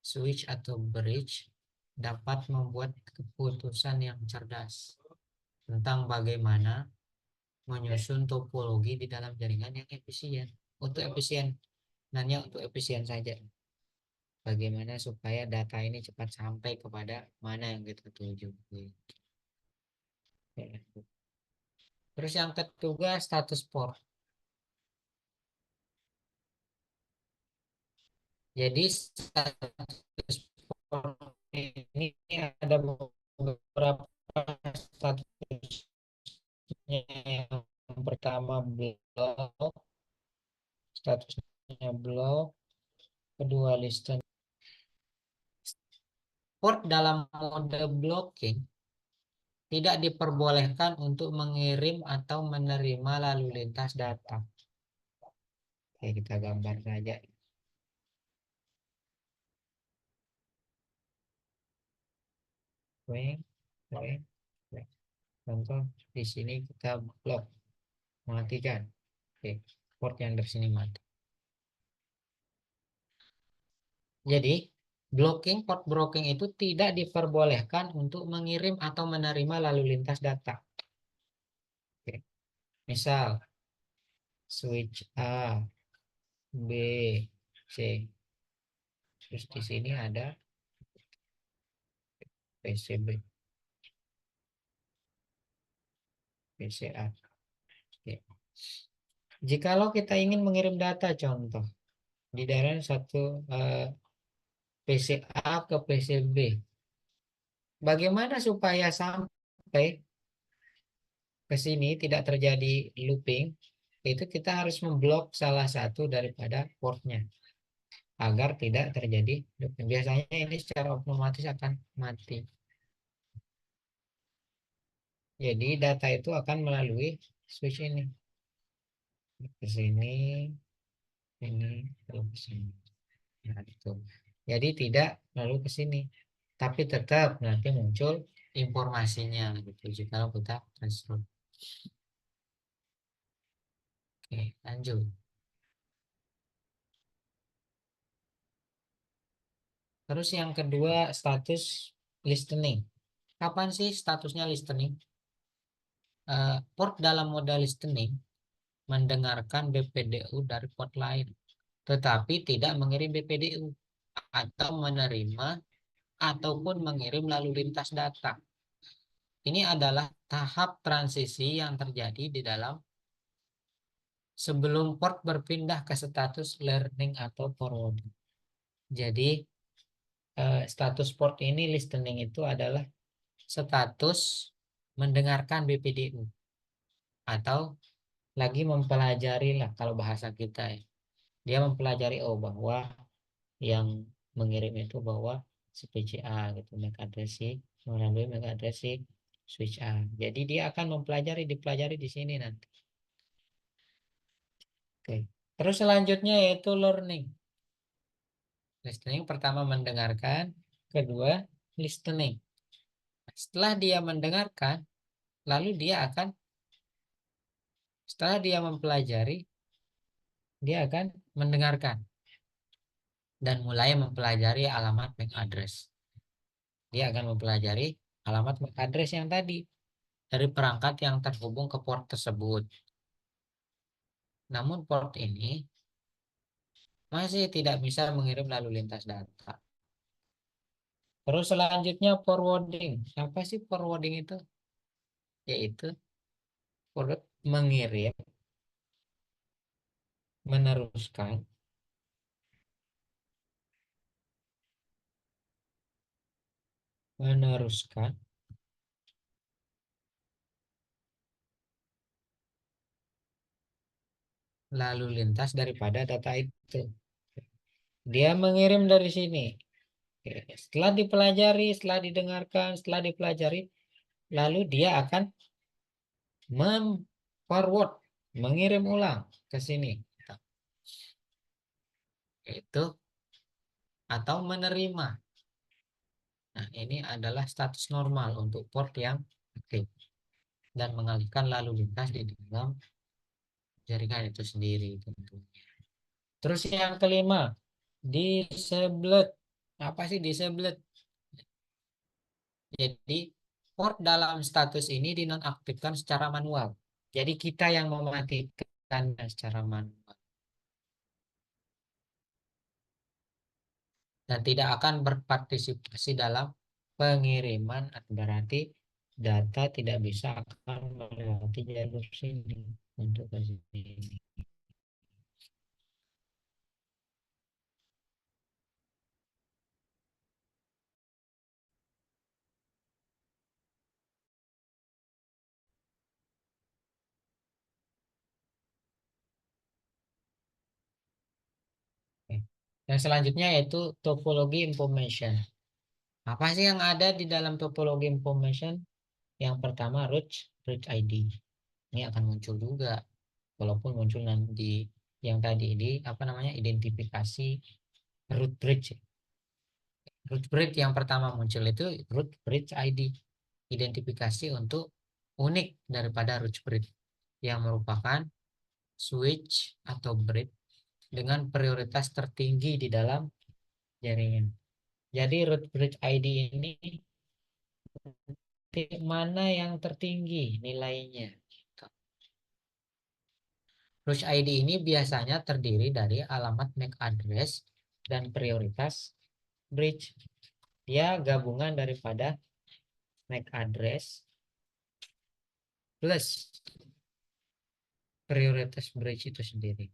switch atau bridge dapat membuat keputusan yang cerdas tentang bagaimana menyusun topologi di dalam jaringan yang efisien. Untuk efisien, nanya untuk efisien saja. Bagaimana supaya data ini cepat sampai kepada mana yang kita tuju. Terus yang ketiga status port. Jadi status port ini ada beberapa statusnya. Yang pertama block, statusnya block, kedua listen. Port dalam mode blocking tidak diperbolehkan untuk mengirim atau menerima lalu lintas data. Oke, kita gambar saja. Contoh di sini kita blok, matikan. Oke, port yang dari sini mati. Jadi port blocking itu tidak diperbolehkan untuk mengirim atau menerima lalu lintas data. Oke. Misal switch A, B, C. Terus di sini ada PCB, PCA. Oke. Jikalau kita ingin mengirim data, contoh di daerah satu PC A ke PC B, bagaimana supaya sampai ke sini tidak terjadi looping? Itu kita harus memblok salah satu daripada portnya agar tidak terjadi looping. Biasanya ini secara otomatis akan mati. Jadi data itu akan melalui switch ini ke sini, ini lalu ke sini. Nah, itu. Jadi tidak lalu ke sini, tapi tetap nanti muncul informasinya gitu jika kita transfer. Oke, lanjut. Terus yang kedua, status listening. Kapan sih statusnya listening? Port dalam mode listening mendengarkan BPDU dari port lain, tetapi tidak mengirim BPDU atau menerima ataupun mengirim lalu lintas data. Ini adalah tahap transisi yang terjadi di dalam sebelum port berpindah ke status learning atau forwarding. Jadi status port ini listening itu adalah status mendengarkan BPDU atau lagi mempelajari lah kalau bahasa kita ya. Dia mempelajari bahwa yang mengirim itu bahwa si PCA gitu, MAC address melalui MAC address switch A. Jadi dia akan dipelajari di sini nanti. Oke. Terus selanjutnya yaitu learning. Listening pertama mendengarkan, kedua listening. Setelah dia mendengarkan, lalu setelah dia mempelajari, dia akan mendengarkan dan mulai mempelajari alamat MAC address. Dia akan mempelajari alamat MAC address yang tadi dari perangkat yang terhubung ke port tersebut. Namun port ini masih tidak bisa mengirim lalu lintas data. Terus selanjutnya forwarding. Apa sih forwarding itu? Yaitu mengirim, meneruskan, lalu lintas daripada data itu. Dia mengirim dari sini. Setelah dipelajari, setelah didengarkan, setelah dipelajari, lalu dia akan forward, mengirim ulang ke sini. Itu atau menerima. Nah, ini adalah status normal untuk port yang aktif dan mengalihkan lalu lintas di dalam jaringan itu sendiri tentunya. Terus yang kelima, disabled. Apa sih disabled? Jadi port dalam status ini dinonaktifkan secara manual. Jadi kita yang mematikannya secara manual. Dan tidak akan berpartisipasi dalam pengiriman, berarti data tidak bisa akan melewati jalur sini untuk ke sini. Yang selanjutnya yaitu topologi information. Apa sih yang ada di dalam topologi information? Yang pertama root ID. Ini akan muncul juga, walaupun muncul nanti yang tadi ini apa namanya identifikasi root bridge. Root bridge yang pertama muncul itu root bridge ID, identifikasi untuk unik daripada root bridge yang merupakan switch atau bridge dengan prioritas tertinggi di dalam jaringan. Jadi root bridge ID ini mana yang tertinggi nilainya. Root ID ini biasanya terdiri dari alamat MAC address dan prioritas bridge. Dia gabungan daripada MAC address plus prioritas bridge itu sendiri.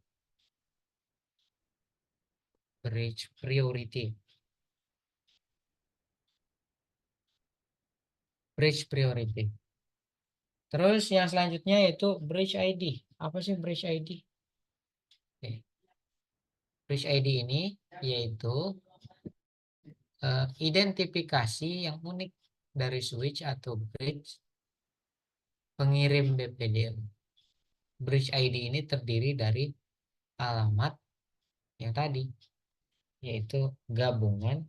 Bridge priority. Bridge priority. Terus yang selanjutnya yaitu bridge ID. Apa sih bridge ID? Oke. Bridge ID ini yaitu identifikasi yang unik dari switch atau bridge pengirim BPDU. Bridge ID ini terdiri dari alamat yang tadi, yaitu gabungan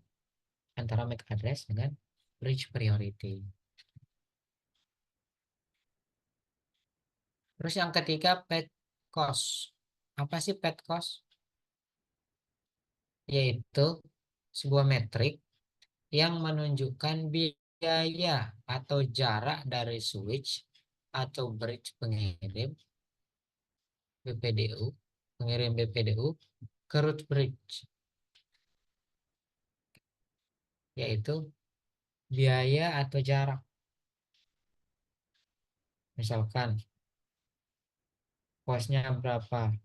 antara MAC address dengan bridge priority. Terus yang ketiga, path cost. Apa sih path cost? Yaitu sebuah metrik yang menunjukkan biaya atau jarak dari switch atau bridge pengirim BPDU, ke root bridge, yaitu biaya atau jarak. Misalkan kosnya berapa,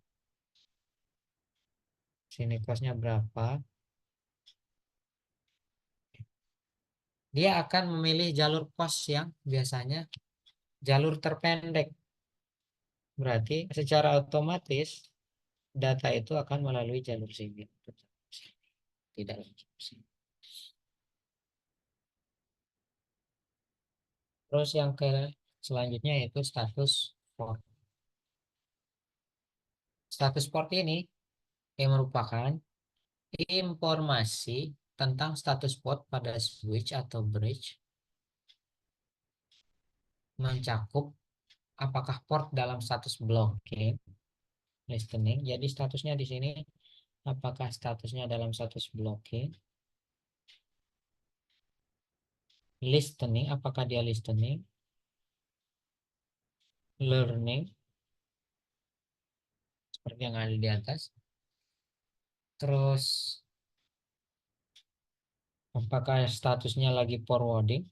sini kosnya berapa, dia akan memilih jalur kos yang biasanya jalur terpendek. Berarti secara otomatis data itu akan melalui jalur sini, tidak lagi sini. Terus yang selanjutnya yaitu status port. Status port ini yang merupakan informasi tentang status port pada switch atau bridge, mencakup apakah port dalam status blocking, listening. Jadi statusnya di sini apakah statusnya dalam status blocking, listening, apakah dia listening, learning, seperti yang ada di atas. Terus apakah statusnya lagi forwarding,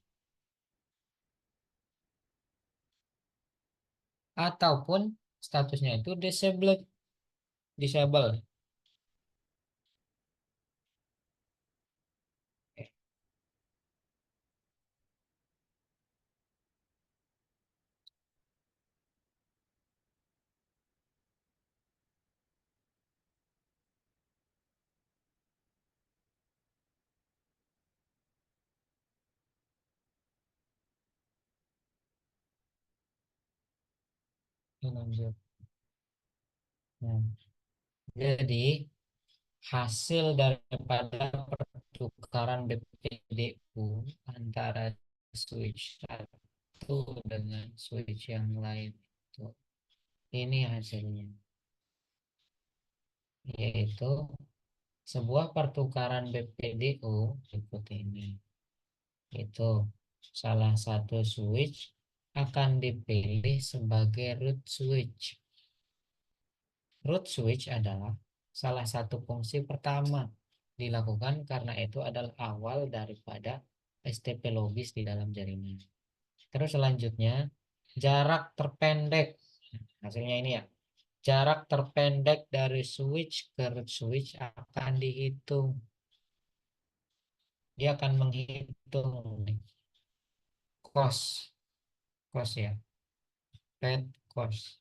ataupun statusnya itu disabled. Lanjut. Nah, jadi hasil daripada pertukaran BPDU antara switch satu dengan switch yang lain itu, ini hasilnya, yaitu sebuah pertukaran BPDU seperti ini. Itu salah satu switch akan dipilih sebagai root switch. Root switch adalah salah satu fungsi pertama dilakukan karena itu adalah awal daripada STP logis di dalam jaringan. Terus selanjutnya, jarak terpendek. Hasilnya ini ya. Jarak terpendek dari switch ke root switch akan dihitung. Dia akan menghitung cost ya. Path cost.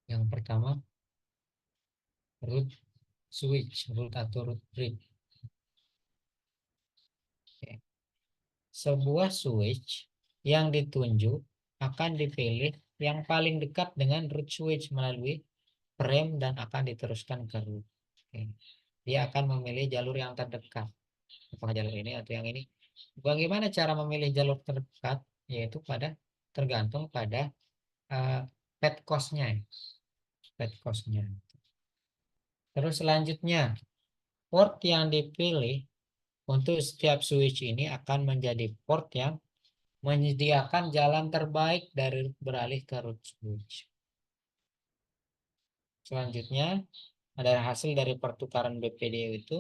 Yang pertama, root switch, root atau root bridge. Oke. Sebuah switch yang ditunjuk akan dipilih yang paling dekat dengan root switch melalui frame dan akan diteruskan ke root. Oke. Dia akan memilih jalur yang terdekat. Apakah jalur ini atau yang ini? Bagaimana cara memilih jalur terdekat? Yaitu tergantung pada path cost-nya. Path cost-nya. Terus selanjutnya, port yang dipilih untuk setiap switch ini akan menjadi port yang menyediakan jalan terbaik dari beralih ke root switch. Selanjutnya, ada hasil dari pertukaran BPDU itu,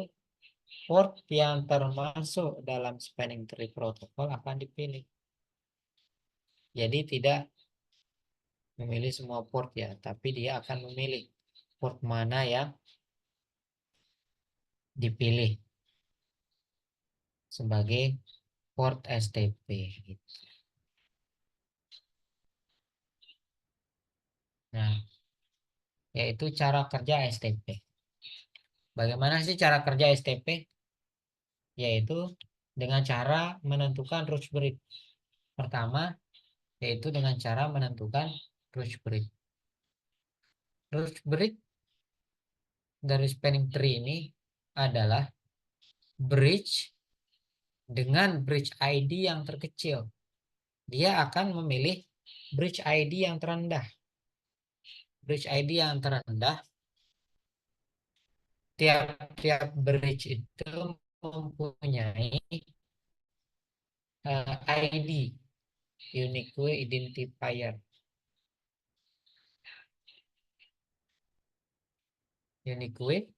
port yang termasuk dalam spanning tree protocol akan dipilih. Jadi tidak memilih semua port ya, tapi dia akan memilih port mana yang dipilih sebagai port STP gitu. Nah, yaitu cara kerja STP. Bagaimana sih cara kerja STP? Yaitu dengan cara menentukan rush break. Pertama, yaitu dengan cara menentukan rush break. Rush break dari spanning tree ini adalah bridge dengan bridge ID yang terkecil. Dia akan memilih bridge ID yang terendah. Bridge ID yang terendah, tiap-tiap bridge itu mempunyai ID, unique identifier. Unique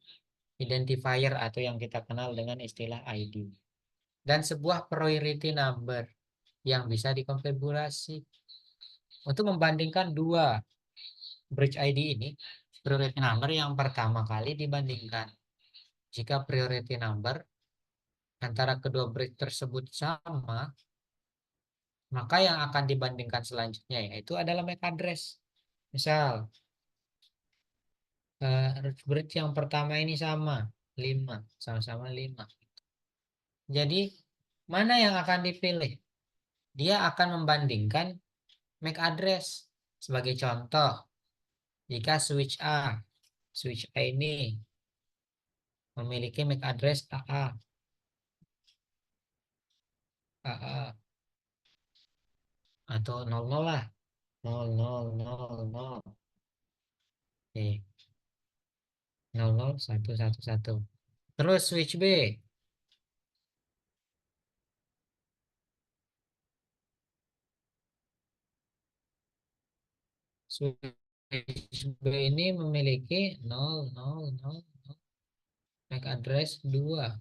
identifier atau yang kita kenal dengan istilah ID. Dan sebuah priority number yang bisa dikonfigurasi. Untuk membandingkan dua bridge ID ini, priority number yang pertama kali dibandingkan. Jika priority number antara kedua bridge tersebut sama, maka yang akan dibandingkan selanjutnya yaitu adalah MAC address. Misal, bridge yang pertama ini sama 5, sama-sama 5. Jadi, mana yang akan dipilih? Dia akan membandingkan MAC address. Sebagai contoh, jika switch A ini memiliki MAC address AA, atau 00 lah, 0000, oke, 00111. Terus switch B, switch B ini memiliki 0000, MAC address 2.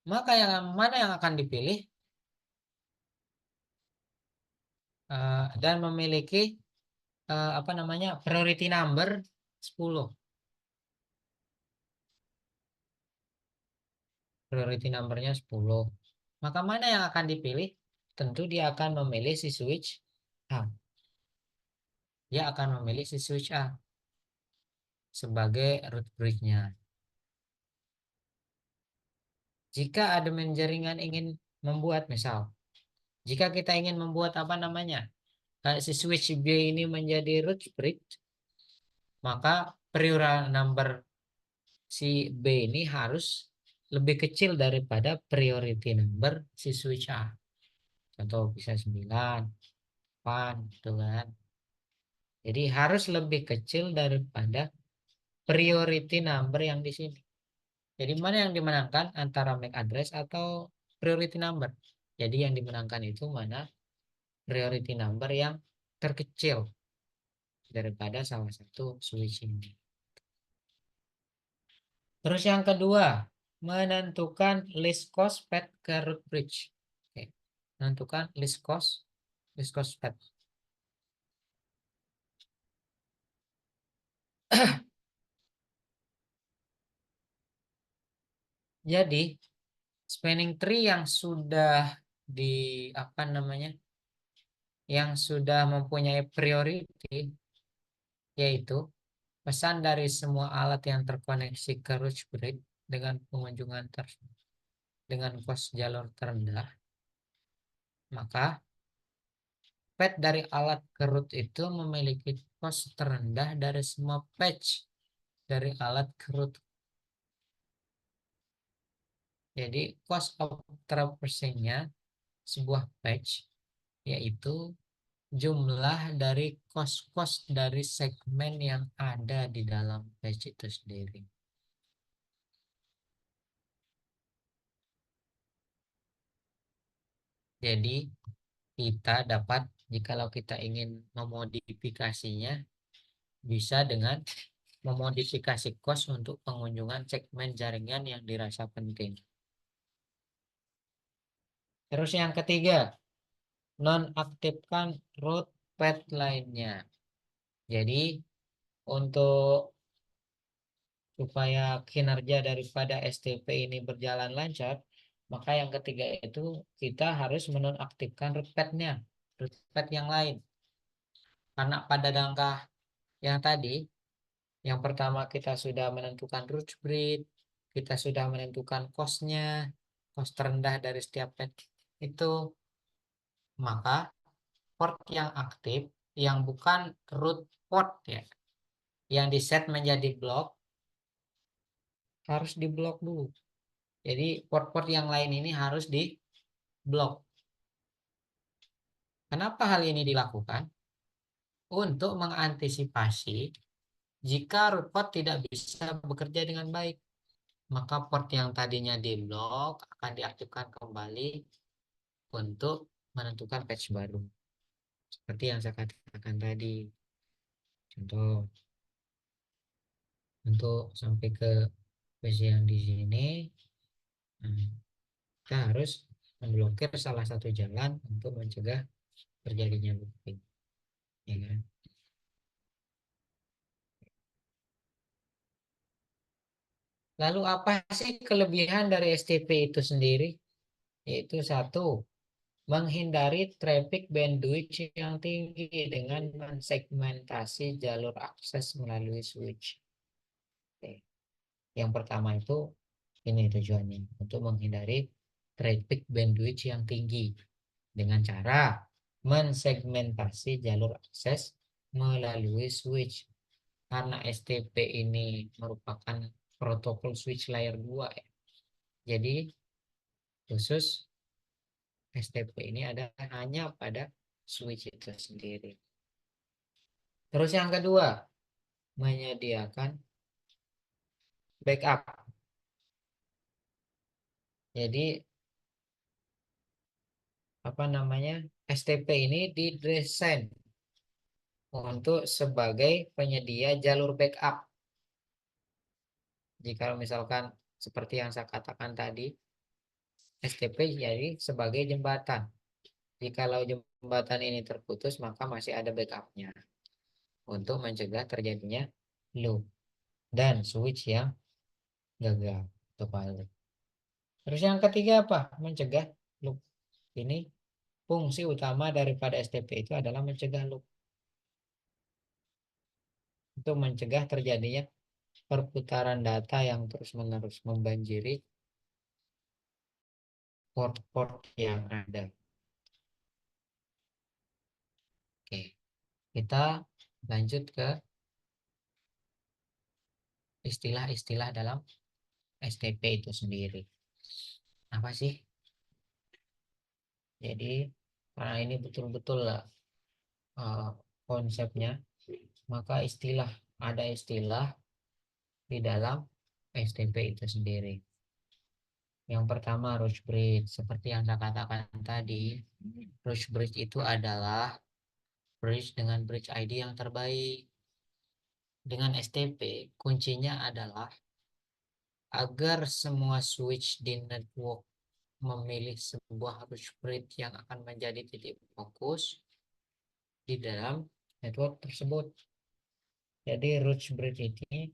Maka yang mana yang akan dipilih dan memiliki priority number 10. Priority numbernya 10. Maka mana yang akan dipilih? Tentu dia akan memilih si switch A. Dia akan memilih si switch A sebagai root bridge-nya. Jika admin jaringan ingin membuat, misal, jika kita ingin membuat si switch B ini menjadi root bridge, maka priority number si B ini harus lebih kecil daripada priority number si switch A. Contoh bisa 9, 8 gitu kan. Jadi harus lebih kecil daripada priority number yang di sini. Jadi mana yang dimenangkan antara MAC address atau priority number? Jadi yang dimenangkan itu mana priority number yang terkecil daripada salah satu switch ini. Terus yang kedua, menentukan least cost path ke root bridge. Oke. Menentukan least cost path. Jadi spanning tree yang sudah yang sudah mempunyai priority, yaitu pesan dari semua alat yang terkoneksi ke root bridge dengan pengunjungan dengan cost jalur terendah, maka path dari alat ke root itu memiliki cost terendah dari semua patch dari alat ke root. Jadi cost of traversing-nya sebuah patch yaitu jumlah dari cost dari segmen yang ada di dalam patch itu sendiri. Jadi kita dapat, jikalau kita ingin memodifikasinya, bisa dengan memodifikasi cost untuk pengunjungan segmen jaringan yang dirasa penting. Terus yang ketiga, nonaktifkan root path lainnya. Jadi untuk supaya kinerja daripada STP ini berjalan lancar, maka yang ketiga itu kita harus menonaktifkan root path-nya, root path yang lain. Karena pada langkah yang tadi, yang pertama kita sudah menentukan root bridge, kita sudah menentukan cost-nya, cost terendah dari setiap path itu, maka port yang aktif, yang bukan root port ya, yang di set menjadi block, harus diblok dulu. Jadi port-port yang lain ini harus diblok. Kenapa hal ini dilakukan? Untuk mengantisipasi jika root port tidak bisa bekerja dengan baik, maka port yang tadinya diblok akan diaktifkan kembali untuk menentukan patch baru. Seperti yang saya katakan tadi. Contoh, untuk sampai ke patch yang di sini, kita harus memblokir salah satu jalan untuk mencegah terjadinya looping, ya kan? Lalu apa sih kelebihan dari STP itu sendiri? Yaitu satu, menghindari traffic bandwidth yang tinggi dengan mensegmentasi jalur akses melalui switch. Oke. Yang pertama itu ini tujuannya untuk menghindari traffic bandwidth yang tinggi dengan cara mensegmentasi jalur akses melalui switch. Karena STP ini merupakan protokol switch layer 2 ya. Jadi khusus STP ini ada hanya pada switch itu sendiri. Terus yang kedua, menyediakan backup. Jadi STP ini didesain untuk sebagai penyedia jalur backup. Jika misalkan seperti yang saya katakan tadi, STP jadi sebagai jembatan. Jikalau jembatan ini terputus, maka masih ada backupnya untuk mencegah terjadinya loop dan switch yang gagal atau failure. Terus yang ketiga apa? Mencegah loop. Ini fungsi utama daripada STP itu adalah mencegah loop. Untuk mencegah terjadinya perputaran data yang terus-menerus membanjiri port-port yang ada. Oke, kita lanjut ke istilah-istilah dalam STP itu sendiri. Apa sih? Jadi karena ini betul-betul lah konsepnya, maka ada istilah di dalam STP itu sendiri. Yang pertama Roach Bridge, seperti yang saya katakan tadi, Roach Bridge itu adalah bridge dengan bridge ID yang terbaik. Dengan STP, kuncinya adalah agar semua switch di network memilih sebuah roach bridge yang akan menjadi titik fokus di dalam network tersebut. Jadi roach bridge ini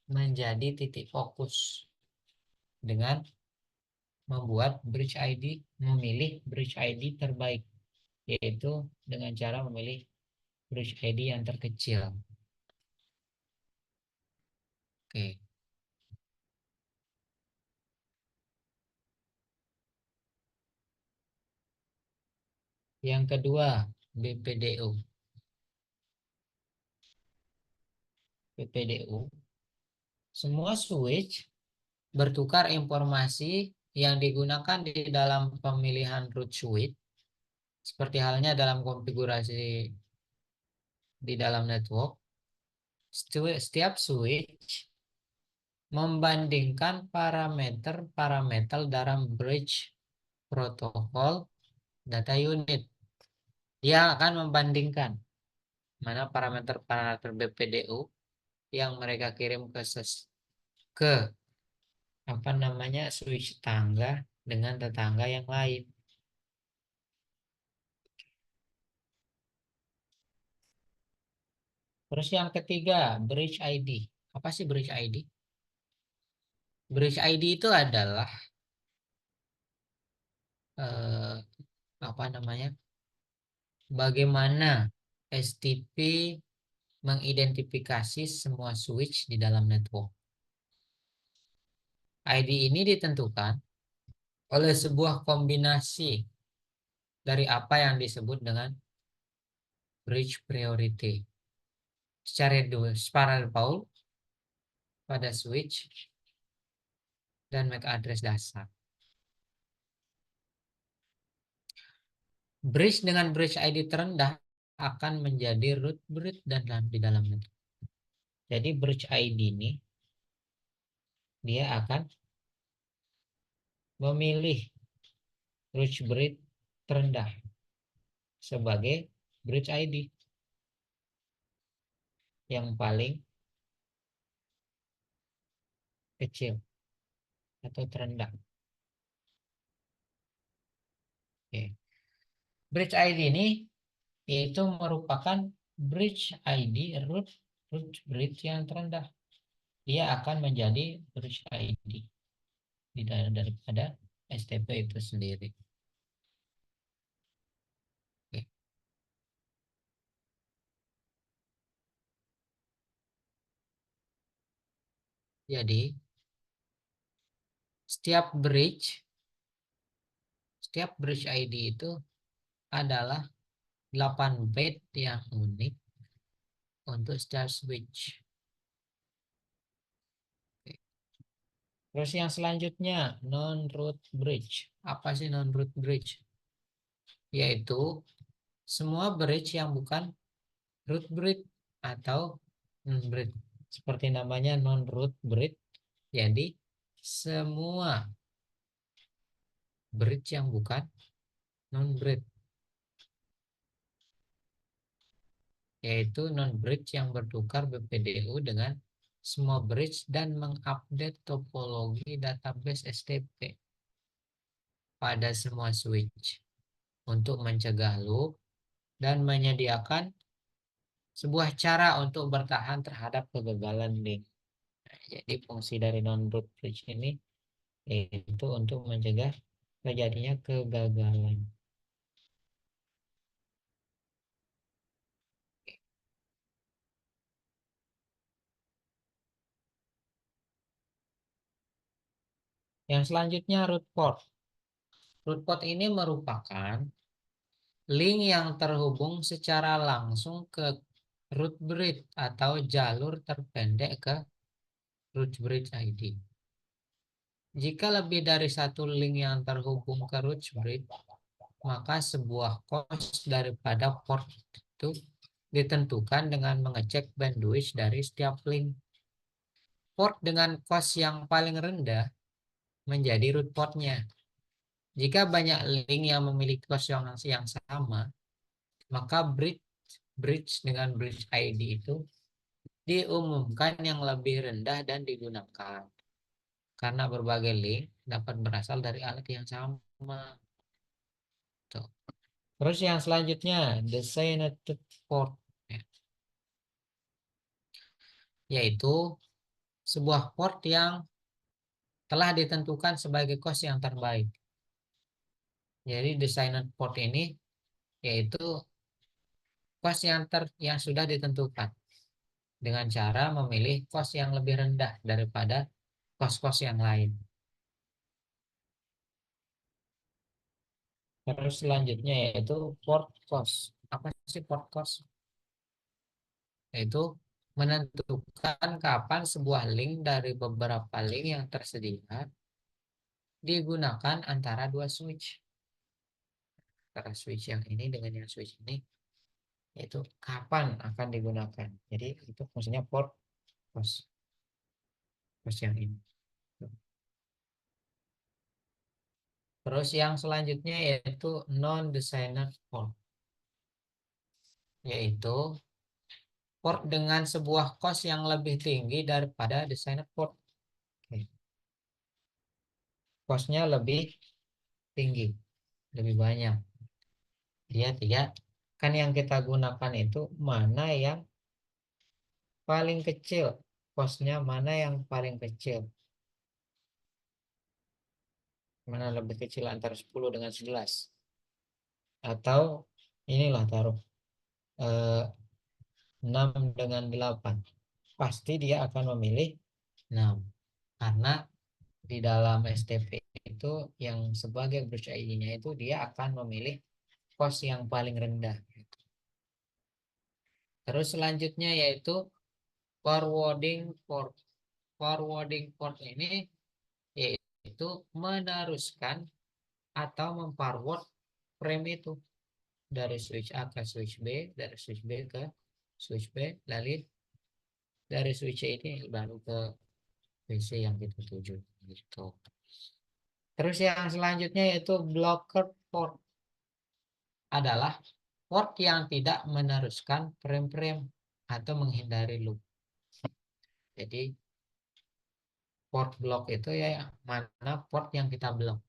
menjadi titik fokus dengan membuat bridge ID, memilih bridge ID terbaik, yaitu dengan cara memilih bridge ID yang terkecil. Oke. Yang kedua, BPDU. BPDU, semua switch bertukar informasi yang digunakan di dalam pemilihan root switch, seperti halnya dalam konfigurasi di dalam network. Setiap switch membandingkan parameter-parameter dalam bridge protokol data unit. Dia akan membandingkan mana parameter-parameter BPDU yang mereka kirim ke switch tetangga dengan tetangga yang lain. Terus yang ketiga, bridge ID. Apa sih bridge ID? Bridge ID itu adalah eh, apa namanya? Bagaimana STP mengidentifikasi semua switch di dalam network. ID ini ditentukan oleh sebuah kombinasi dari apa yang disebut dengan bridge priority. Secara default pada switch dan MAC address dasar. Bridge dengan bridge ID terendah akan menjadi root bridge dan di dalam network. Jadi bridge ID ini dia akan memilih root bridge terendah sebagai bridge ID yang paling kecil atau terendah. Oke. Bridge ID ini yaitu merupakan bridge ID root bridge yang terendah. Dia akan menjadi bridge ID daripada STP itu sendiri. Oke. Jadi setiap bridge ID itu adalah 8 bit yang unik untuk setiap switch. Oke. Terus yang selanjutnya non-root bridge. Apa sih non-root bridge? Yaitu semua bridge yang bukan root bridge atau non-bridge. Seperti namanya non-root bridge. Jadi semua bridge yang bukan non-bridge, yaitu non-bridge yang bertukar BPDU dengan semua bridge dan mengupdate topologi database STP pada semua switch untuk mencegah loop dan menyediakan sebuah cara untuk bertahan terhadap kegagalan link. Nah, jadi fungsi dari non-root bridge ini yaitu untuk mencegah terjadinya kegagalan. Yang selanjutnya root port. Root port ini merupakan link yang terhubung secara langsung ke root bridge atau jalur terpendek ke root bridge ID. Jika lebih dari satu link yang terhubung ke root bridge, maka sebuah cost daripada port itu ditentukan dengan mengecek bandwidth dari setiap link. Port dengan cost yang paling rendah menjadi root portnya. Jika banyak link yang memiliki cost yang sama, maka bridge dengan bridge ID itu diumumkan yang lebih rendah dan digunakan. Karena berbagai link dapat berasal dari alat yang sama. Tuh. Terus yang selanjutnya, designated port. Yaitu sebuah port yang telah ditentukan sebagai cost yang terbaik. Jadi designated port ini yaitu cost yang sudah ditentukan dengan cara memilih cost yang lebih rendah daripada cost-cost yang lain. Terus selanjutnya yaitu port cost. Apa sih port cost? Yaitu menentukan kapan sebuah link dari beberapa link yang tersedia digunakan antara dua switch. Antara switch yang ini dengan yang switch ini, yaitu kapan akan digunakan. Jadi itu fungsinya port cost. Cost yang ini. Terus yang selanjutnya yaitu non-designer port. Yaitu port dengan sebuah cost yang lebih tinggi daripada designer port. Costnya lebih tinggi, lebih banyak. Dia tidak, kan yang kita gunakan itu mana yang paling kecil, posnya mana yang paling kecil? Mana lebih kecil antara 10 dengan 11? Atau inilah taruh 6 dengan 8. Pasti dia akan memilih 6. Karena di dalam STP itu yang sebagai bridge ID-nya itu dia akan memilih pos yang paling rendah. Terus selanjutnya yaitu forwarding port. Forwarding port ini yaitu meneruskan atau memforward frame itu dari switch A ke switch B, dari switch B ke switch B, lalu dari switch A ini baru ke PC yang kita tuju gitu. Terus yang selanjutnya yaitu blocker port, adalah port yang tidak meneruskan frame-frame atau menghindari loop. Jadi port block itu ya mana port yang kita blok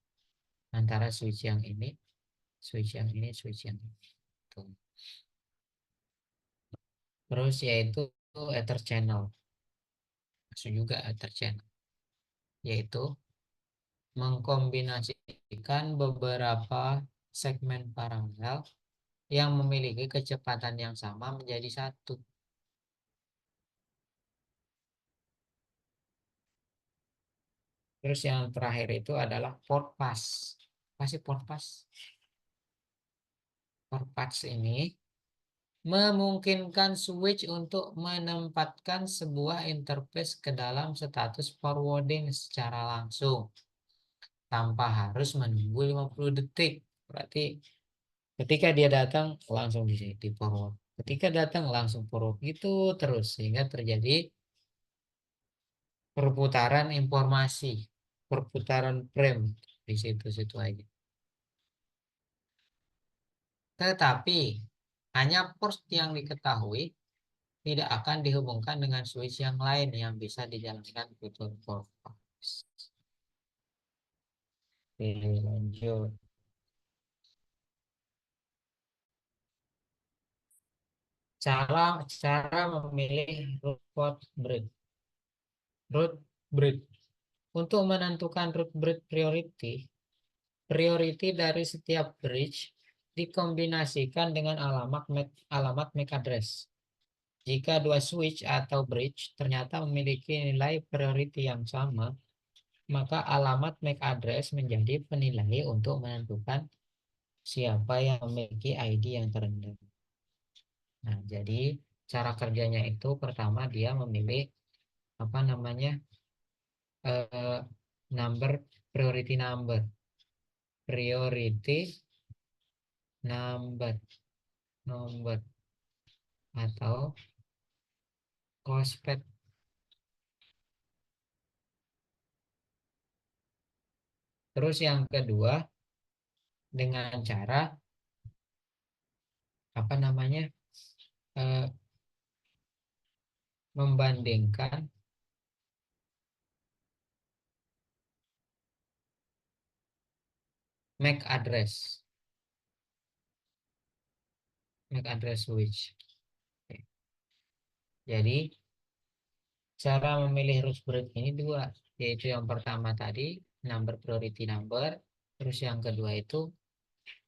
antara switch yang ini, switch yang ini, switch yang ini. Tuh. Terus yaitu ether channel, maksud juga ether channel, yaitu mengkombinasikan beberapa segmen paralel yang memiliki kecepatan yang sama menjadi satu. Terus yang terakhir itu adalah port pass. Masih port pass. Port pass ini memungkinkan switch untuk menempatkan sebuah interface ke dalam status forwarding secara langsung tanpa harus menunggu 50 detik. Berarti ketika dia datang langsung di forward. Ketika datang langsung forward gitu terus sehingga terjadi perputaran informasi, perputaran frame di situ-situ aja. Tetapi hanya port yang diketahui tidak akan dihubungkan dengan switch yang lain yang bisa dijalankan fitur port. Oke, lanjut. Cara memilih root port bridge. Root bridge. Untuk menentukan root bridge priority dari setiap bridge dikombinasikan dengan alamat MAC address. Jika dua switch atau bridge ternyata memiliki nilai priority yang sama, maka alamat MAC address menjadi penilai untuk menentukan siapa yang memiliki ID yang terendah. Nah, jadi cara kerjanya itu pertama dia memilih apa namanya number priority number number atau COSPET. Terus yang kedua dengan cara apa namanya membandingkan MAC address switch. Jadi cara memilih root bridge ini dua, yaitu yang pertama tadi number priority number, terus yang kedua itu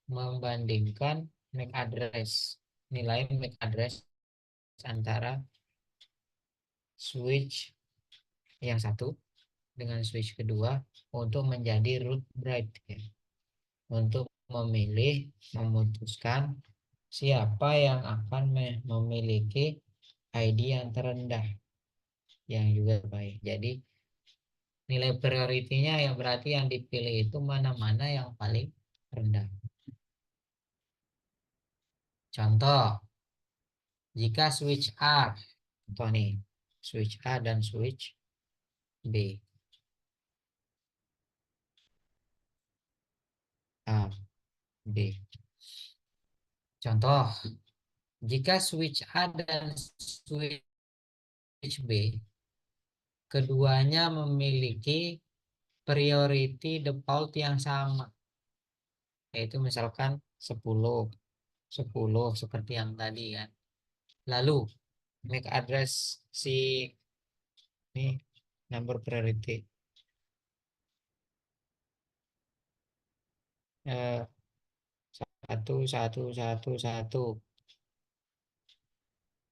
membandingkan MAC address, nilai MAC address antara switch yang satu dengan switch kedua untuk menjadi root bridge ya. Untuk memutuskan siapa yang akan memiliki ID yang terendah yang juga baik. Jadi nilai prioritinya ya berarti yang dipilih itu mana-mana yang paling rendah. Contoh, jika switch A, contoh nih, switch A dan switch B. A, B. Contoh, jika switch A dan switch B keduanya memiliki priority default yang sama, yaitu misalkan 10 seperti yang tadi kan. Lalu MAC address si ini number priority. Eh, 1 1 1 1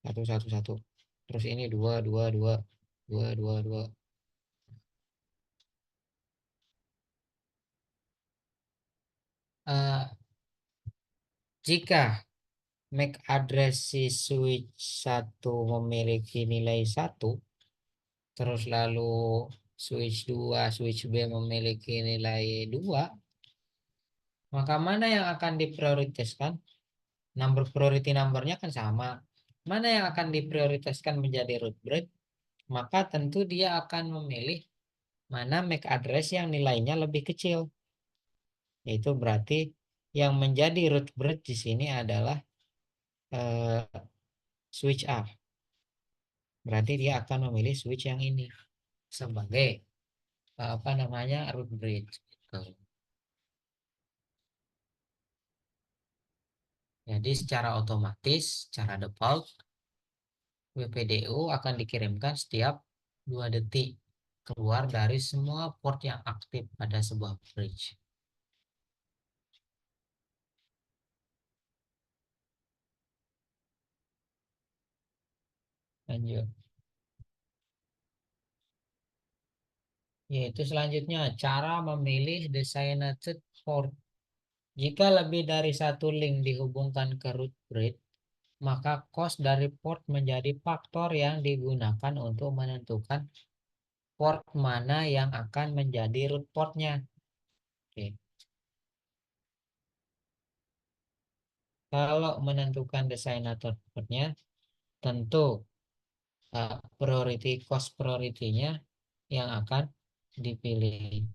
1 1. Terus ini 2 2 2 2 2 2 2. Jika MAC address si switch 1 memiliki nilai 1, terus lalu switch 2, switch B memiliki nilai 2, maka mana yang akan diprioritaskan? Number priority numbernya kan sama. Mana yang akan diprioritaskan menjadi root bridge? Maka tentu dia akan memilih mana MAC address yang nilainya lebih kecil. Yaitu berarti yang menjadi root bridge di sini adalah switch A. Berarti dia akan memilih switch yang ini sebagai root bridge. Jadi secara otomatis, secara default, WPDU akan dikirimkan setiap 2 detik keluar dari semua port yang aktif pada sebuah bridge. Lanjut. Yaitu selanjutnya cara memilih designated port. Jika lebih dari satu link dihubungkan ke root bridge, maka cost dari port menjadi faktor yang digunakan untuk menentukan port mana yang akan menjadi root portnya. Oke. Kalau menentukan designated portnya, tentu cost priority-nya yang akan dipilih.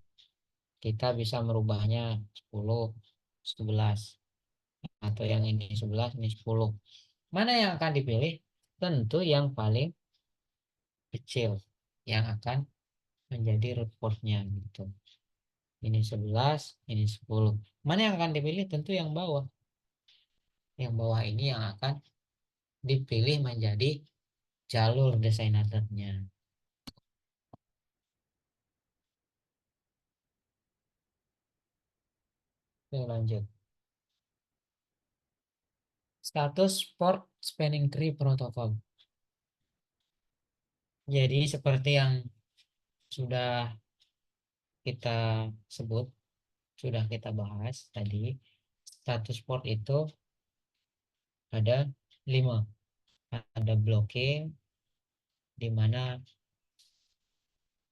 Kita bisa merubahnya 10, 11, atau yang ini 11, ini 10. Mana yang akan dipilih? Tentu yang paling kecil yang akan menjadi root portnya gitu. Ini 11, ini 10. Mana yang akan dipilih? Tentu yang bawah. Yang bawah ini yang akan dipilih menjadi jalur designatornya. Oke, lanjut. Status port spanning tree protocol. Jadi seperti yang sudah kita sebut, sudah kita bahas tadi, status port itu ada 5. Ada blocking, di mana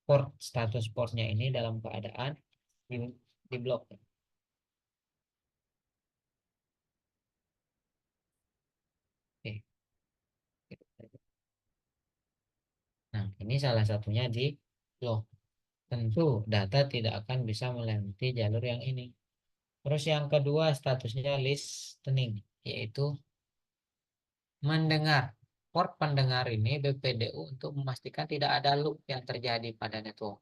port status portnya ini dalam keadaan di blok. Oke. Nah, ini salah satunya di blok. Tentu data tidak akan bisa melewati jalur yang ini. Terus yang kedua statusnya listening, yaitu mendengar. Port pendengar ini BPDU untuk memastikan tidak ada loop yang terjadi pada network.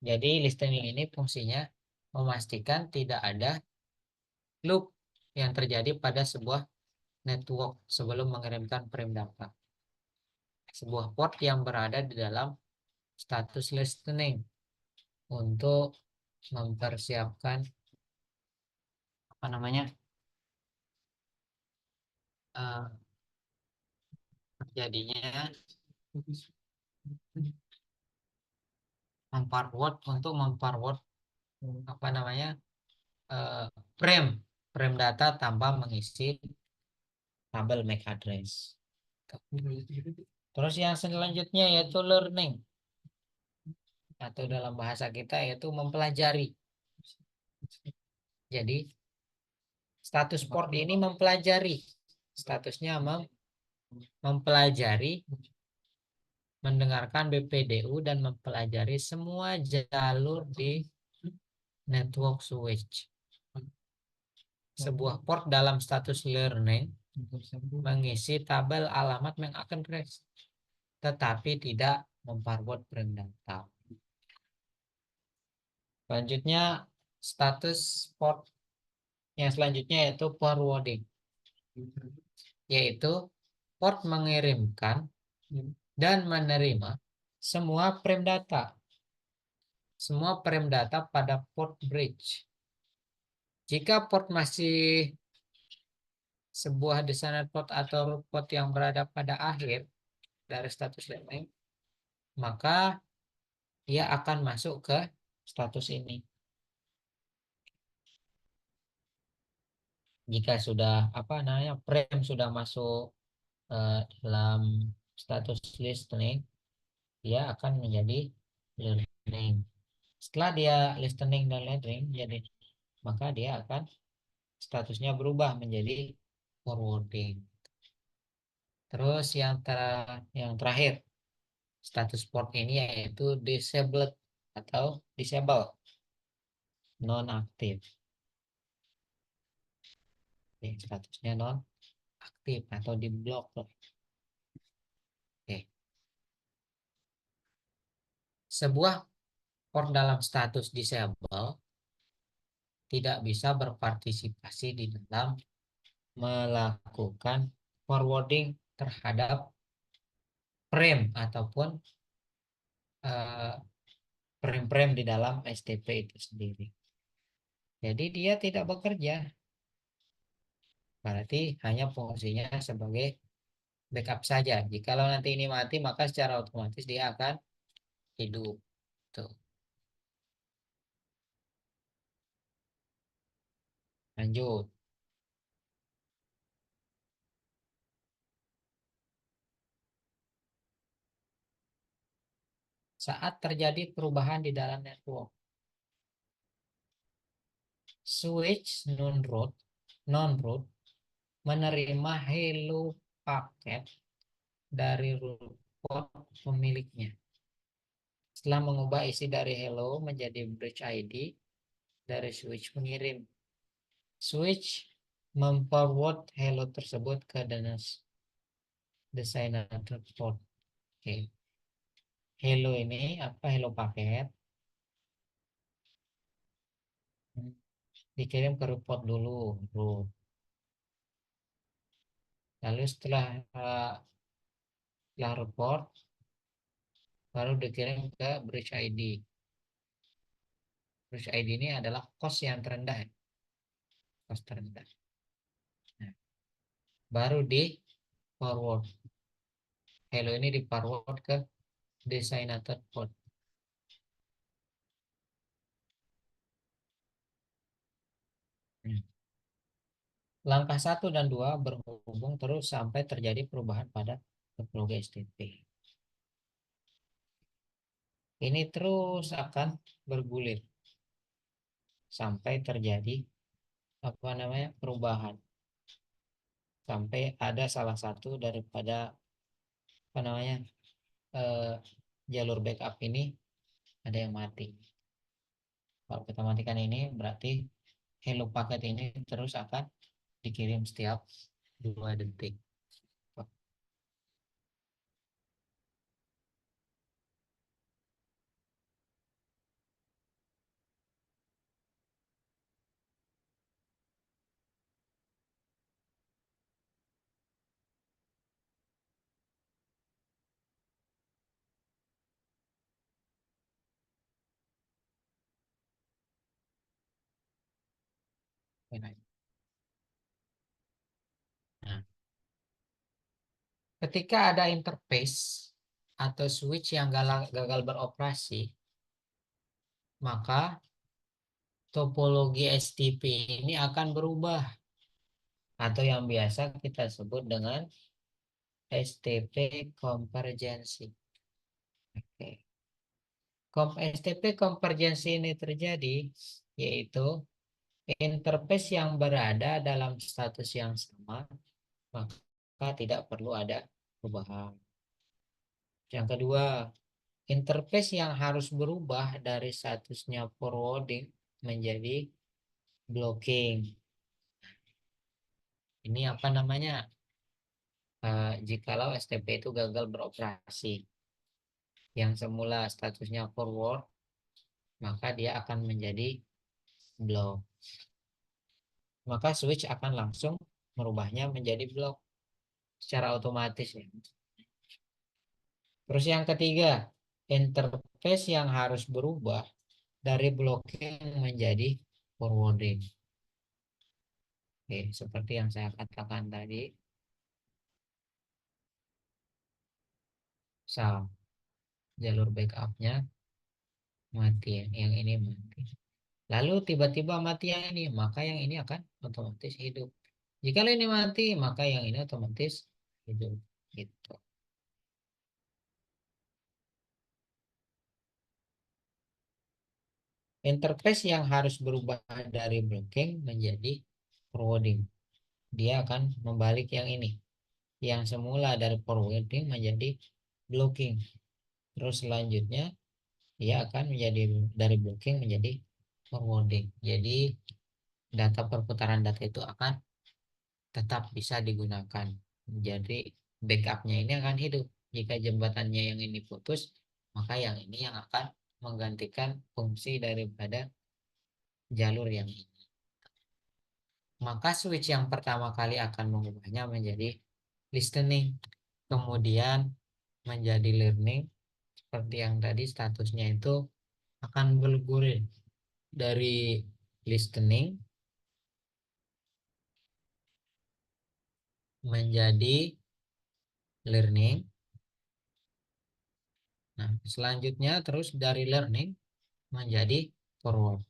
Jadi listening ini fungsinya memastikan tidak ada loop yang terjadi pada sebuah network sebelum mengirimkan frame data. Sebuah port yang berada di dalam status listening untuk mempersiapkan terjadinya memforward frame data tanpa mengisi tabel MAC address. Terus yang selanjutnya yaitu learning, atau dalam bahasa kita yaitu mempelajari. Jadi status port ini mempelajari, statusnya mempelajari, mendengarkan BPDU dan mempelajari semua jalur di network switch. Sebuah port dalam status learning mengisi tabel alamat MAC address, tetapi tidak memforward frame data. Selanjutnya status port yang selanjutnya yaitu forwarding, yaitu port mengirimkan dan menerima semua frame data pada port bridge. Jika port masih sebuah desainer port atau port yang berada pada akhir dari status lightning, maka dia akan masuk ke status ini. Jika sudah frame sudah masuk dalam status listening, dia akan menjadi learning. Setelah dia listening dan learning, maka dia akan statusnya berubah menjadi forwarding. Terus yang terakhir status port ini yaitu disabled atau disable, non aktif. Statusnya non aktif atau di blok. Oke. Sebuah port dalam status disable tidak bisa berpartisipasi di dalam melakukan forwarding terhadap frame ataupun frame-frame di dalam STP itu sendiri. Jadi dia tidak bekerja. Berarti hanya fungsinya sebagai backup saja. Jikalau nanti ini mati, maka secara otomatis dia akan hidup. Tuh. Lanjut. Saat terjadi perubahan di dalam network, switch non-root menerima hello paket dari root port pemiliknya. Setelah mengubah isi dari hello menjadi bridge ID dari switch pengirim, switch memforward hello tersebut ke designated port. Oke. Hello ini apa? Hello paket dikirim ke root port dulu, root. Lalu setelah root port baru dikirim ke bridge ID. Bridge ID ini adalah cost yang terendah, cost terendah. Nah, baru di forward. Hello ini di forward ke designated port. Langkah 1 dan 2 berhubung terus sampai terjadi perubahan pada topologi STP. Ini terus akan bergulir sampai terjadi perubahan. Sampai ada salah satu daripada jalur backup ini ada yang mati. Kalau kita matikan ini berarti hello paket ini terus akan dikirim setiap 2 detik. Nah, ketika ada interface atau switch yang gagal beroperasi, maka topologi STP ini akan berubah atau yang biasa kita sebut dengan STP konvergensi. Oke. STP konvergensi ini terjadi yaitu interface yang berada dalam status yang sama maka tidak perlu ada perubahan. Yang kedua, interface yang harus berubah dari statusnya forwarding menjadi blocking. Ini apa namanya? Jikalau STP itu gagal beroperasi, yang semula statusnya forward, maka dia akan menjadi block. Maka switch akan langsung merubahnya menjadi block. secara otomatis ya. Terus yang ketiga, interface yang harus berubah dari blocking menjadi forwarding. Oke, seperti yang saya katakan tadi, misal jalur backupnya mati, yang ini mati. Lalu tiba-tiba mati yang ini, maka yang ini akan otomatis hidup. Jika ini mati, maka yang ini otomatis hidup. Gitu. Interface yang harus berubah dari blocking menjadi forwarding. Dia akan membalik yang ini. Yang semula dari forwarding menjadi blocking. Terus selanjutnya dia akan menjadi dari blocking menjadi forwarding. Jadi data perputaran data itu akan tetap bisa digunakan. Jadi backupnya ini akan hidup. Jika jembatannya yang ini putus, maka yang ini yang akan menggantikan fungsi daripada jalur yang ini. Maka switch yang pertama kali akan mengubahnya menjadi listening, kemudian menjadi learning. Seperti yang tadi statusnya itu akan bergulir dari listening menjadi learning. Nah, selanjutnya terus dari learning menjadi forward.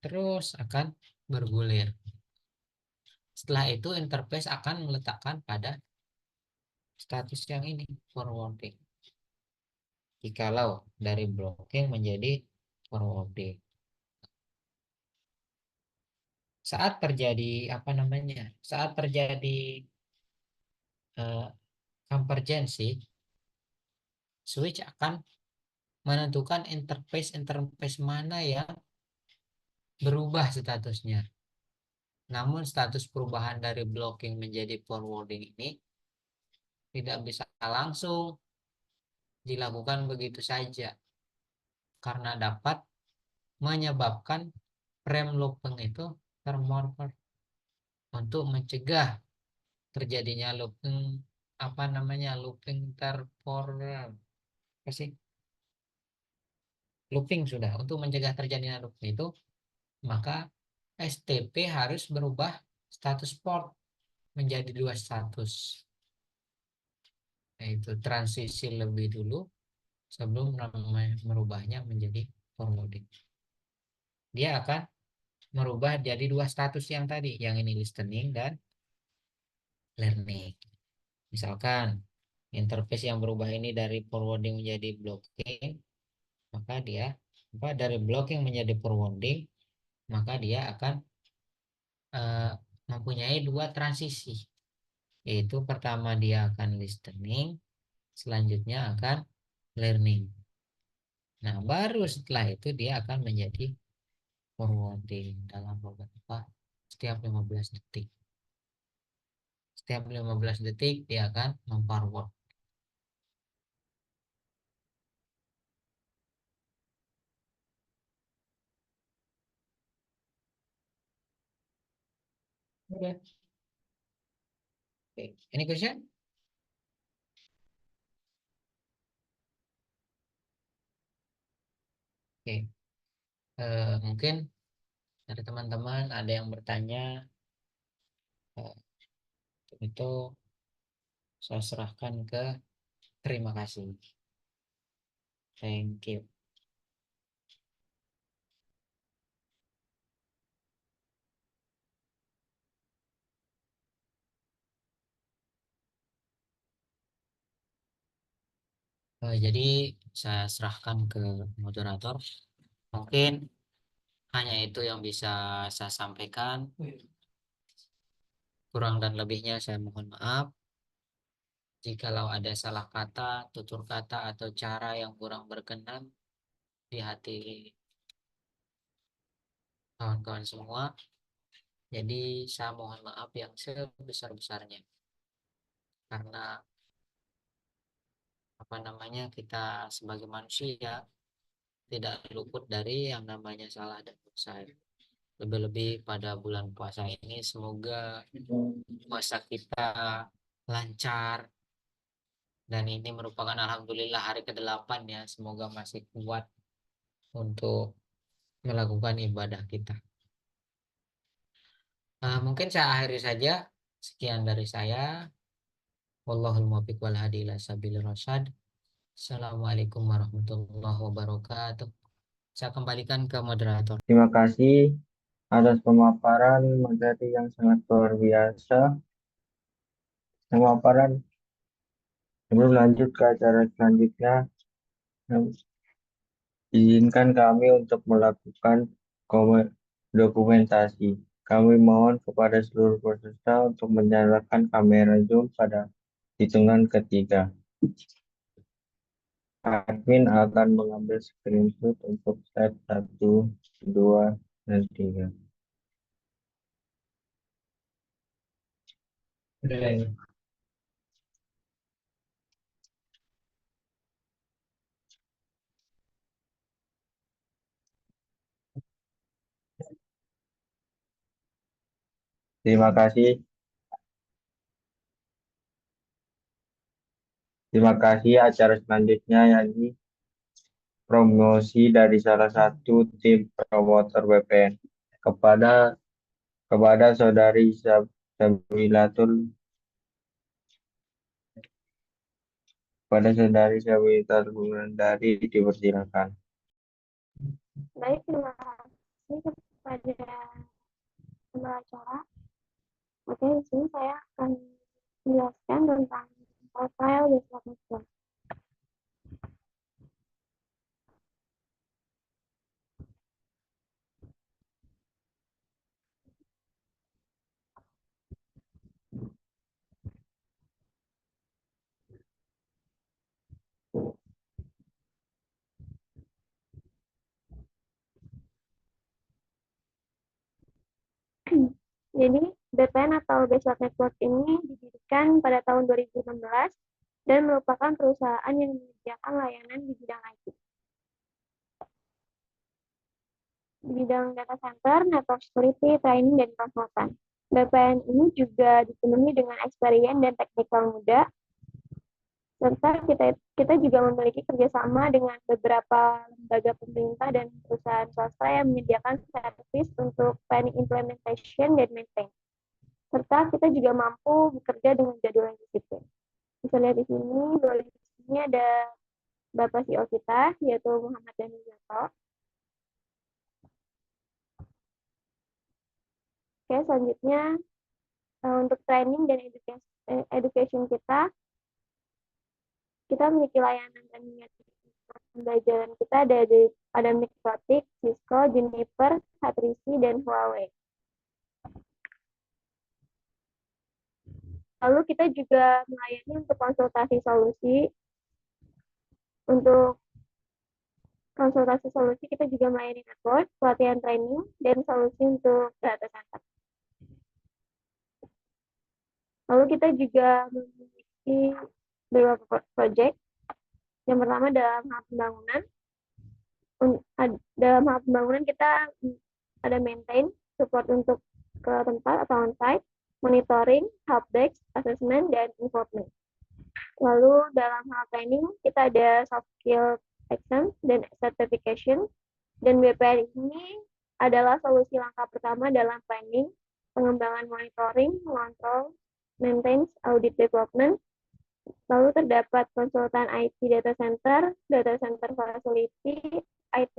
Terus akan bergulir. Setelah itu interface akan meletakkan pada status yang ini, forwarding. Jikalau dari blocking menjadi forwarding. Saat terjadi apa namanya? Saat terjadi convergency, switch akan menentukan interface mana yang berubah statusnya. Namun status perubahan dari blocking menjadi forwarding ini tidak bisa langsung dilakukan begitu saja karena dapat menyebabkan frame looping itu termorfer. Untuk mencegah terjadinya looping apa namanya looping temporer apa sih looping sudah untuk mencegah terjadinya looping itu maka STP harus berubah status port menjadi dua status, yaitu transisi lebih dulu sebelum merubahnya menjadi forwarding. Dia akan merubah jadi dua status yang tadi, yang ini listening dan learning. Misalkan interface yang berubah ini dari forwarding menjadi blocking, maka dia dari blocking menjadi forwarding, maka dia akan mempunyai dua transisi. Yaitu pertama dia akan listening, selanjutnya akan learning. Nah, baru setelah itu dia akan menjadi forwarding dalam beberapa setiap 15 detik. Setiap 15 detik dia akan memforward. Oke. Okay. Any question? Oke. Mungkin dari teman-teman ada yang bertanya, itu saya serahkan ke terima kasih. Thank you. Jadi saya serahkan ke moderator. Mungkin hanya itu yang bisa saya sampaikan. Kurang dan lebihnya saya mohon maaf. Jikalau ada salah kata, tutur kata, atau cara yang kurang berkenan di hati kawan-kawan semua. Jadi saya mohon maaf yang sebesar-besarnya. Karena apa namanya kita sebagai manusia tidak luput dari yang namanya salah dan dosa. lebih-lebih pada bulan puasa ini. Semoga puasa kita lancar, dan ini merupakan alhamdulillah hari ke-8 ya. Semoga masih kuat untuk melakukan ibadah kita. Mungkin saya akhiri saja. Sekian dari saya. Wallahul muwaffiq wal hadi ila sabilir rasyad. Assalamualaikum warahmatullahi wabarakatuh. Saya kembalikan ke moderator. Terima kasih atas pemaparan materi yang sangat luar biasa. Pemaparan sebelum lanjut ke acara selanjutnya, izinkan kami untuk melakukan dokumentasi. Kami mohon kepada seluruh peserta untuk menyalakan kamera Zoom pada hitungan ketiga. Admin akan mengambil screenshot untuk set 1, 2, dan 3. Terima kasih. Terima kasih. Acara selanjutnya yakni promosi dari salah satu tim promotor BPN kepada saudari Sabilatul dari dipersilakan. Baik, terima kasih kepada pembawa. Oke, di sini saya akan menjelaskan tentang profile Desktop Network. Jadi, BPN atau Desktop Network ini didirikan pada tahun 2016 dan merupakan perusahaan yang menyediakan layanan di bidang IT. Di bidang data center, network security, training, dan konsultan. BPN ini juga dipenuhi dengan experience dan teknikal muda, serta kita juga memiliki kerjasama dengan beberapa lembaga pemerintah dan perusahaan swasta yang menyediakan servis untuk planning implementation dan maintain. Serta kita juga mampu bekerja dengan jadwal yang disiplin. Bisa lihat di sini ada Bapak CEO kita, yaitu Muhammad Daniel. Oke, selanjutnya untuk training dan education kita memiliki layanan dan pembelajaran kita ada Microtik, Cisco, Juniper, H3C, dan Huawei. Lalu kita juga melayani untuk konsultasi solusi. Untuk konsultasi solusi kita juga melayani network, pelatihan training, dan solusi untuk data center. Lalu kita juga memiliki beberapa proyek. Yang pertama dalam hal pembangunan. Dalam hal pembangunan kita ada maintain, support untuk ke tempat atau on-site, monitoring, helpdesk, assessment, dan involvement. Lalu dalam hal training kita ada soft skill exam dan certification. Dan BPN ini adalah solusi langkah pertama dalam planning, pengembangan monitoring, control, maintenance, audit development. Lalu terdapat konsultan IT data center facility, IT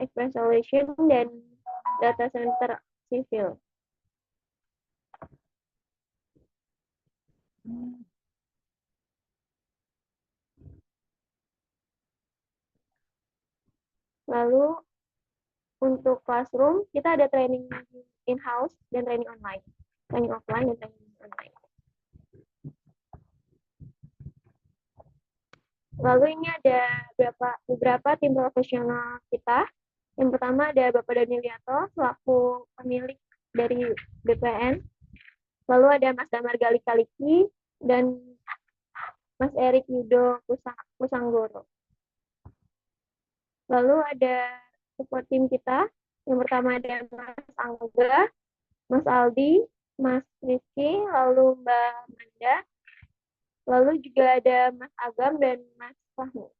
express solution, dan data center civil. Lalu untuk classroom kita ada training in-house dan training online, training offline dan training online. Lalu ini ada beberapa tim profesional kita. Yang pertama ada Bapak Daniliato selaku pemilik dari BPN. Lalu ada Mas Damar Galikaliki dan Mas Erik Yudo Kusanggoro. Lalu ada support tim kita, Yang pertama ada Mas Angga, Mas Aldi, Mas Rizky, lalu Mbak Manda, lalu juga ada Mas Agam dan Mas Fahmi.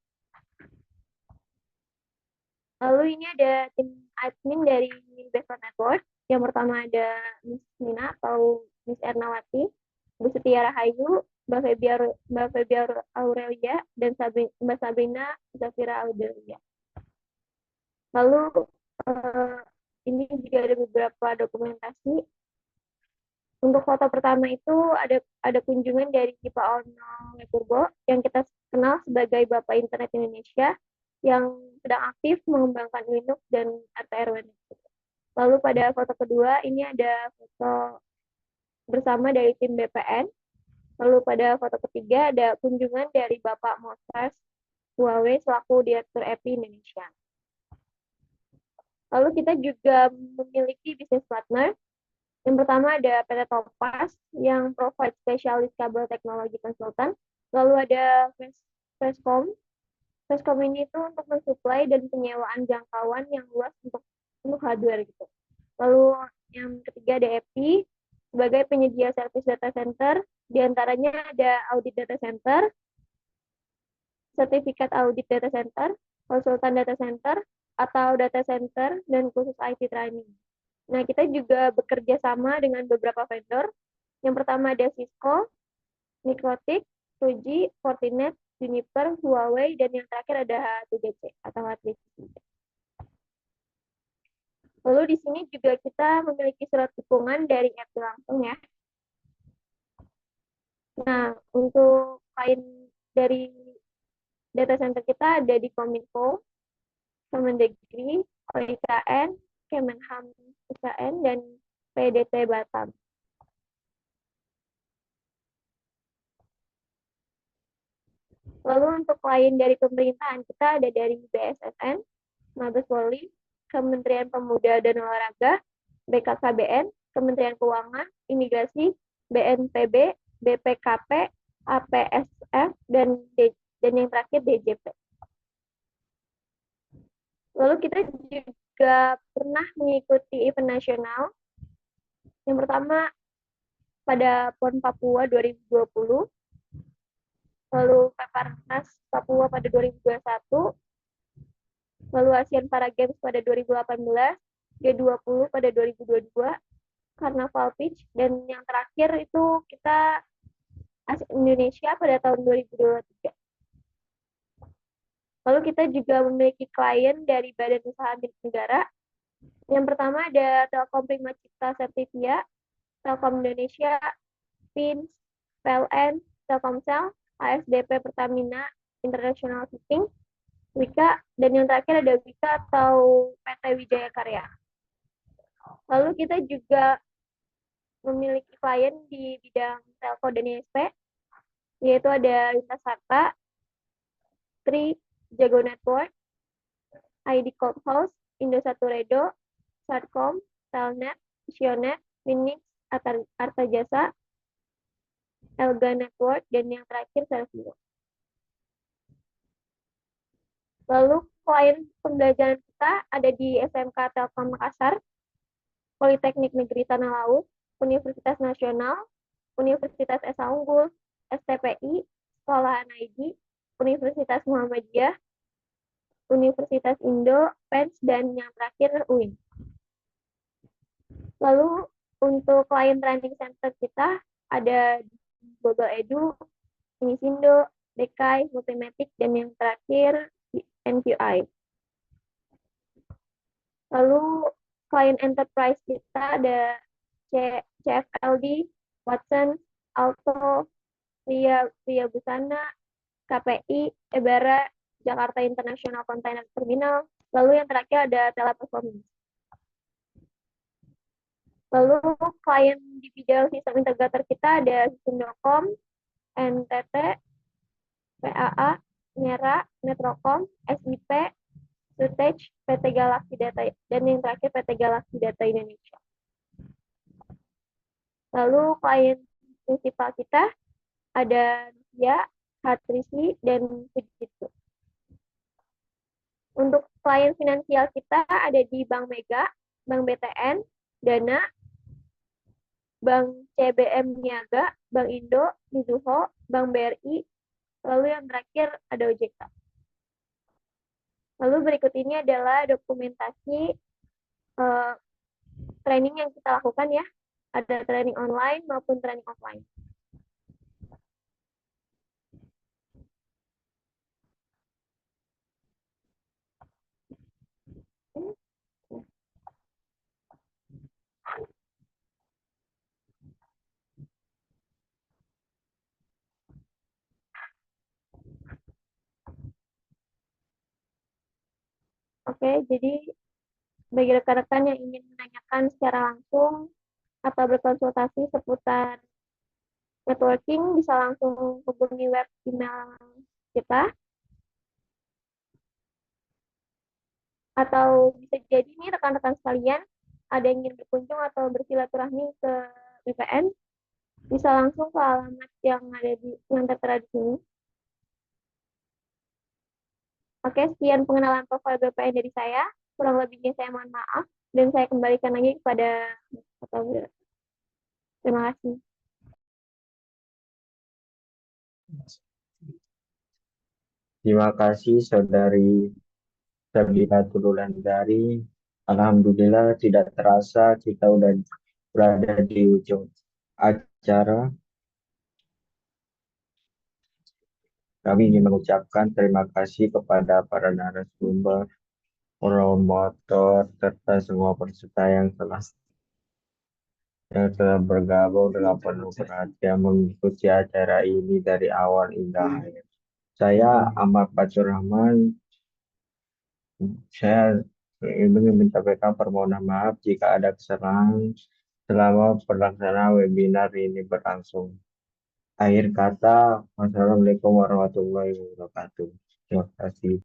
Lalu ini ada tim admin dari Basement Network. Yang pertama ada Miss Nina atau Miss Ernawati, Bu Setia Rahayu, Mbak Febia Aurelia, dan Mbak Sabrina Zafira Aurelia. Lalu ini juga ada beberapa dokumentasi. Untuk foto pertama itu ada kunjungan dari Pak Ono Purbo yang kita kenal sebagai Bapak Internet Indonesia yang sedang aktif mengembangkan Linux dan RT/RW. Lalu pada foto kedua ini ada foto bersama dari tim BPN. Lalu pada foto ketiga ada kunjungan dari Bapak Moses Huawei selaku Direktur EPI Indonesia. Lalu kita juga memiliki business partner. Yang pertama ada PT Topaz yang provide spesialis kabel teknologi konsultan. Lalu ada Vescom. Vescom ini itu untuk mensuplai dan penyewaan jangkauan yang luas untuk hardware gitu. Lalu yang ketiga ada EPI sebagai penyedia servis data center. Di antaranya ada audit data center, sertifikat audit data center, konsultan data center, atau data center, dan khusus IT training. Nah, kita juga bekerja sama dengan beberapa vendor. Yang pertama ada Cisco, Nicotic, Fuji, Fortinet, Juniper, Huawei, dan yang terakhir ada H2GC atau H3C. Lalu di sini juga kita memiliki surat dukungan dari EPI langsung ya. Nah, untuk klien dari data center kita ada di Kominfo, Kemendagri, OIKN, Kemenham IKN, dan PDT Batam. Lalu untuk klien dari pemerintahan kita ada dari BSSN, Mabes Polri, Kementerian Pemuda dan Olahraga, BKKBN, Kementerian Keuangan, Imigrasi, BNPB, BPKP, APSF, dan yang terakhir DJP. Lalu kita juga pernah mengikuti event nasional. Yang pertama pada PON Papua 2020, lalu Peparnas Papua pada 2021, lalu Asian Para Games pada 2018, G20 pada 2022, Carnaval Beach, dan yang terakhir itu kita Indonesia pada tahun 2023. Lalu kita juga memiliki klien dari badan usaha milik negara. Yang pertama ada Telkom Prima Cipta Sertivia, Telkom Indonesia, PINS, PLN, Telkomsel, ASDP Pertamina International Shipping, Wika, dan yang terakhir ada Wika atau PT Wijaya Karya. Lalu kita juga memiliki klien di bidang telco dan ISP, yaitu ada Lintas Harta, Tri, Jago Network, ID Code House, Indosat Redo, Satcom, Telnet, Sionet, Minix, Artajasa, Elga Network, dan yang terakhir Servio. Lalu klien pembelajaran kita ada di SMK Telkom Makassar, Politeknik Negeri Tanah Laut, Universitas Nasional, Universitas Esa Unggul, STPI, Sekolahan ID, Universitas Muhammadiyah, Universitas Indo, PENS, dan yang terakhir UIN. Lalu untuk klien training center kita ada Global Edu, Unisindo, DKI, Multimatic, dan yang terakhir NQI. Lalu klien enterprise kita ada CFLD, Watson, Alto, Ria Busana, KPI, Ebara, Jakarta International Container Terminal, lalu yang terakhir ada Teleperformance. Lalu klien di bidang sistem integrator kita ada Sindocom, NTT, PAA, Nera, Metrocom, SIP, Sutech, PT Galaxy Data, dan yang terakhir PT Galaxy Data Indonesia. Lalu klien prinsipal kita ada Nokia, H3C, dan Fujitsu. Untuk klien finansial kita ada di Bank Mega, Bank BTN, Dana, Bank CBM Niaga, Bank Indo, Mizuho, Bank BRI, lalu yang terakhir ada OJK. Lalu berikut ini adalah dokumentasi training yang kita lakukan ya. Ada training online maupun training offline. Oke, jadi bagi rekan-rekan yang ingin menanyakan secara langsung atau berkonsultasi seputar networking, bisa langsung hubungi web email kita. Atau bisa jadi nih rekan-rekan sekalian, ada yang ingin berkunjung atau bersilaturahmi ke BPN, bisa langsung ke alamat yang tertera di sini. Oke, sekian pengenalan profil BPN dari saya. Kurang lebihnya saya mohon maaf. Dan saya kembalikan lagi kepada Bapak. Terima kasih. Terima kasih Saudari Sabila Turulandari. Alhamdulillah tidak terasa kita udah berada di ujung acara. Kami ingin mengucapkan terima kasih kepada para narasumber, promotor, serta semua peserta yang telah bergabung dengan penuh perhatian mengikuti acara ini dari awal hingga akhir. Saya Ahmad Fatur Rahman. Saya ingin menyampaikan permohonan maaf jika ada kesalahan selama pelaksanaan webinar ini berlangsung. Akhir kata, wassalamualaikum warahmatullahi wabarakatuh. Terima kasih.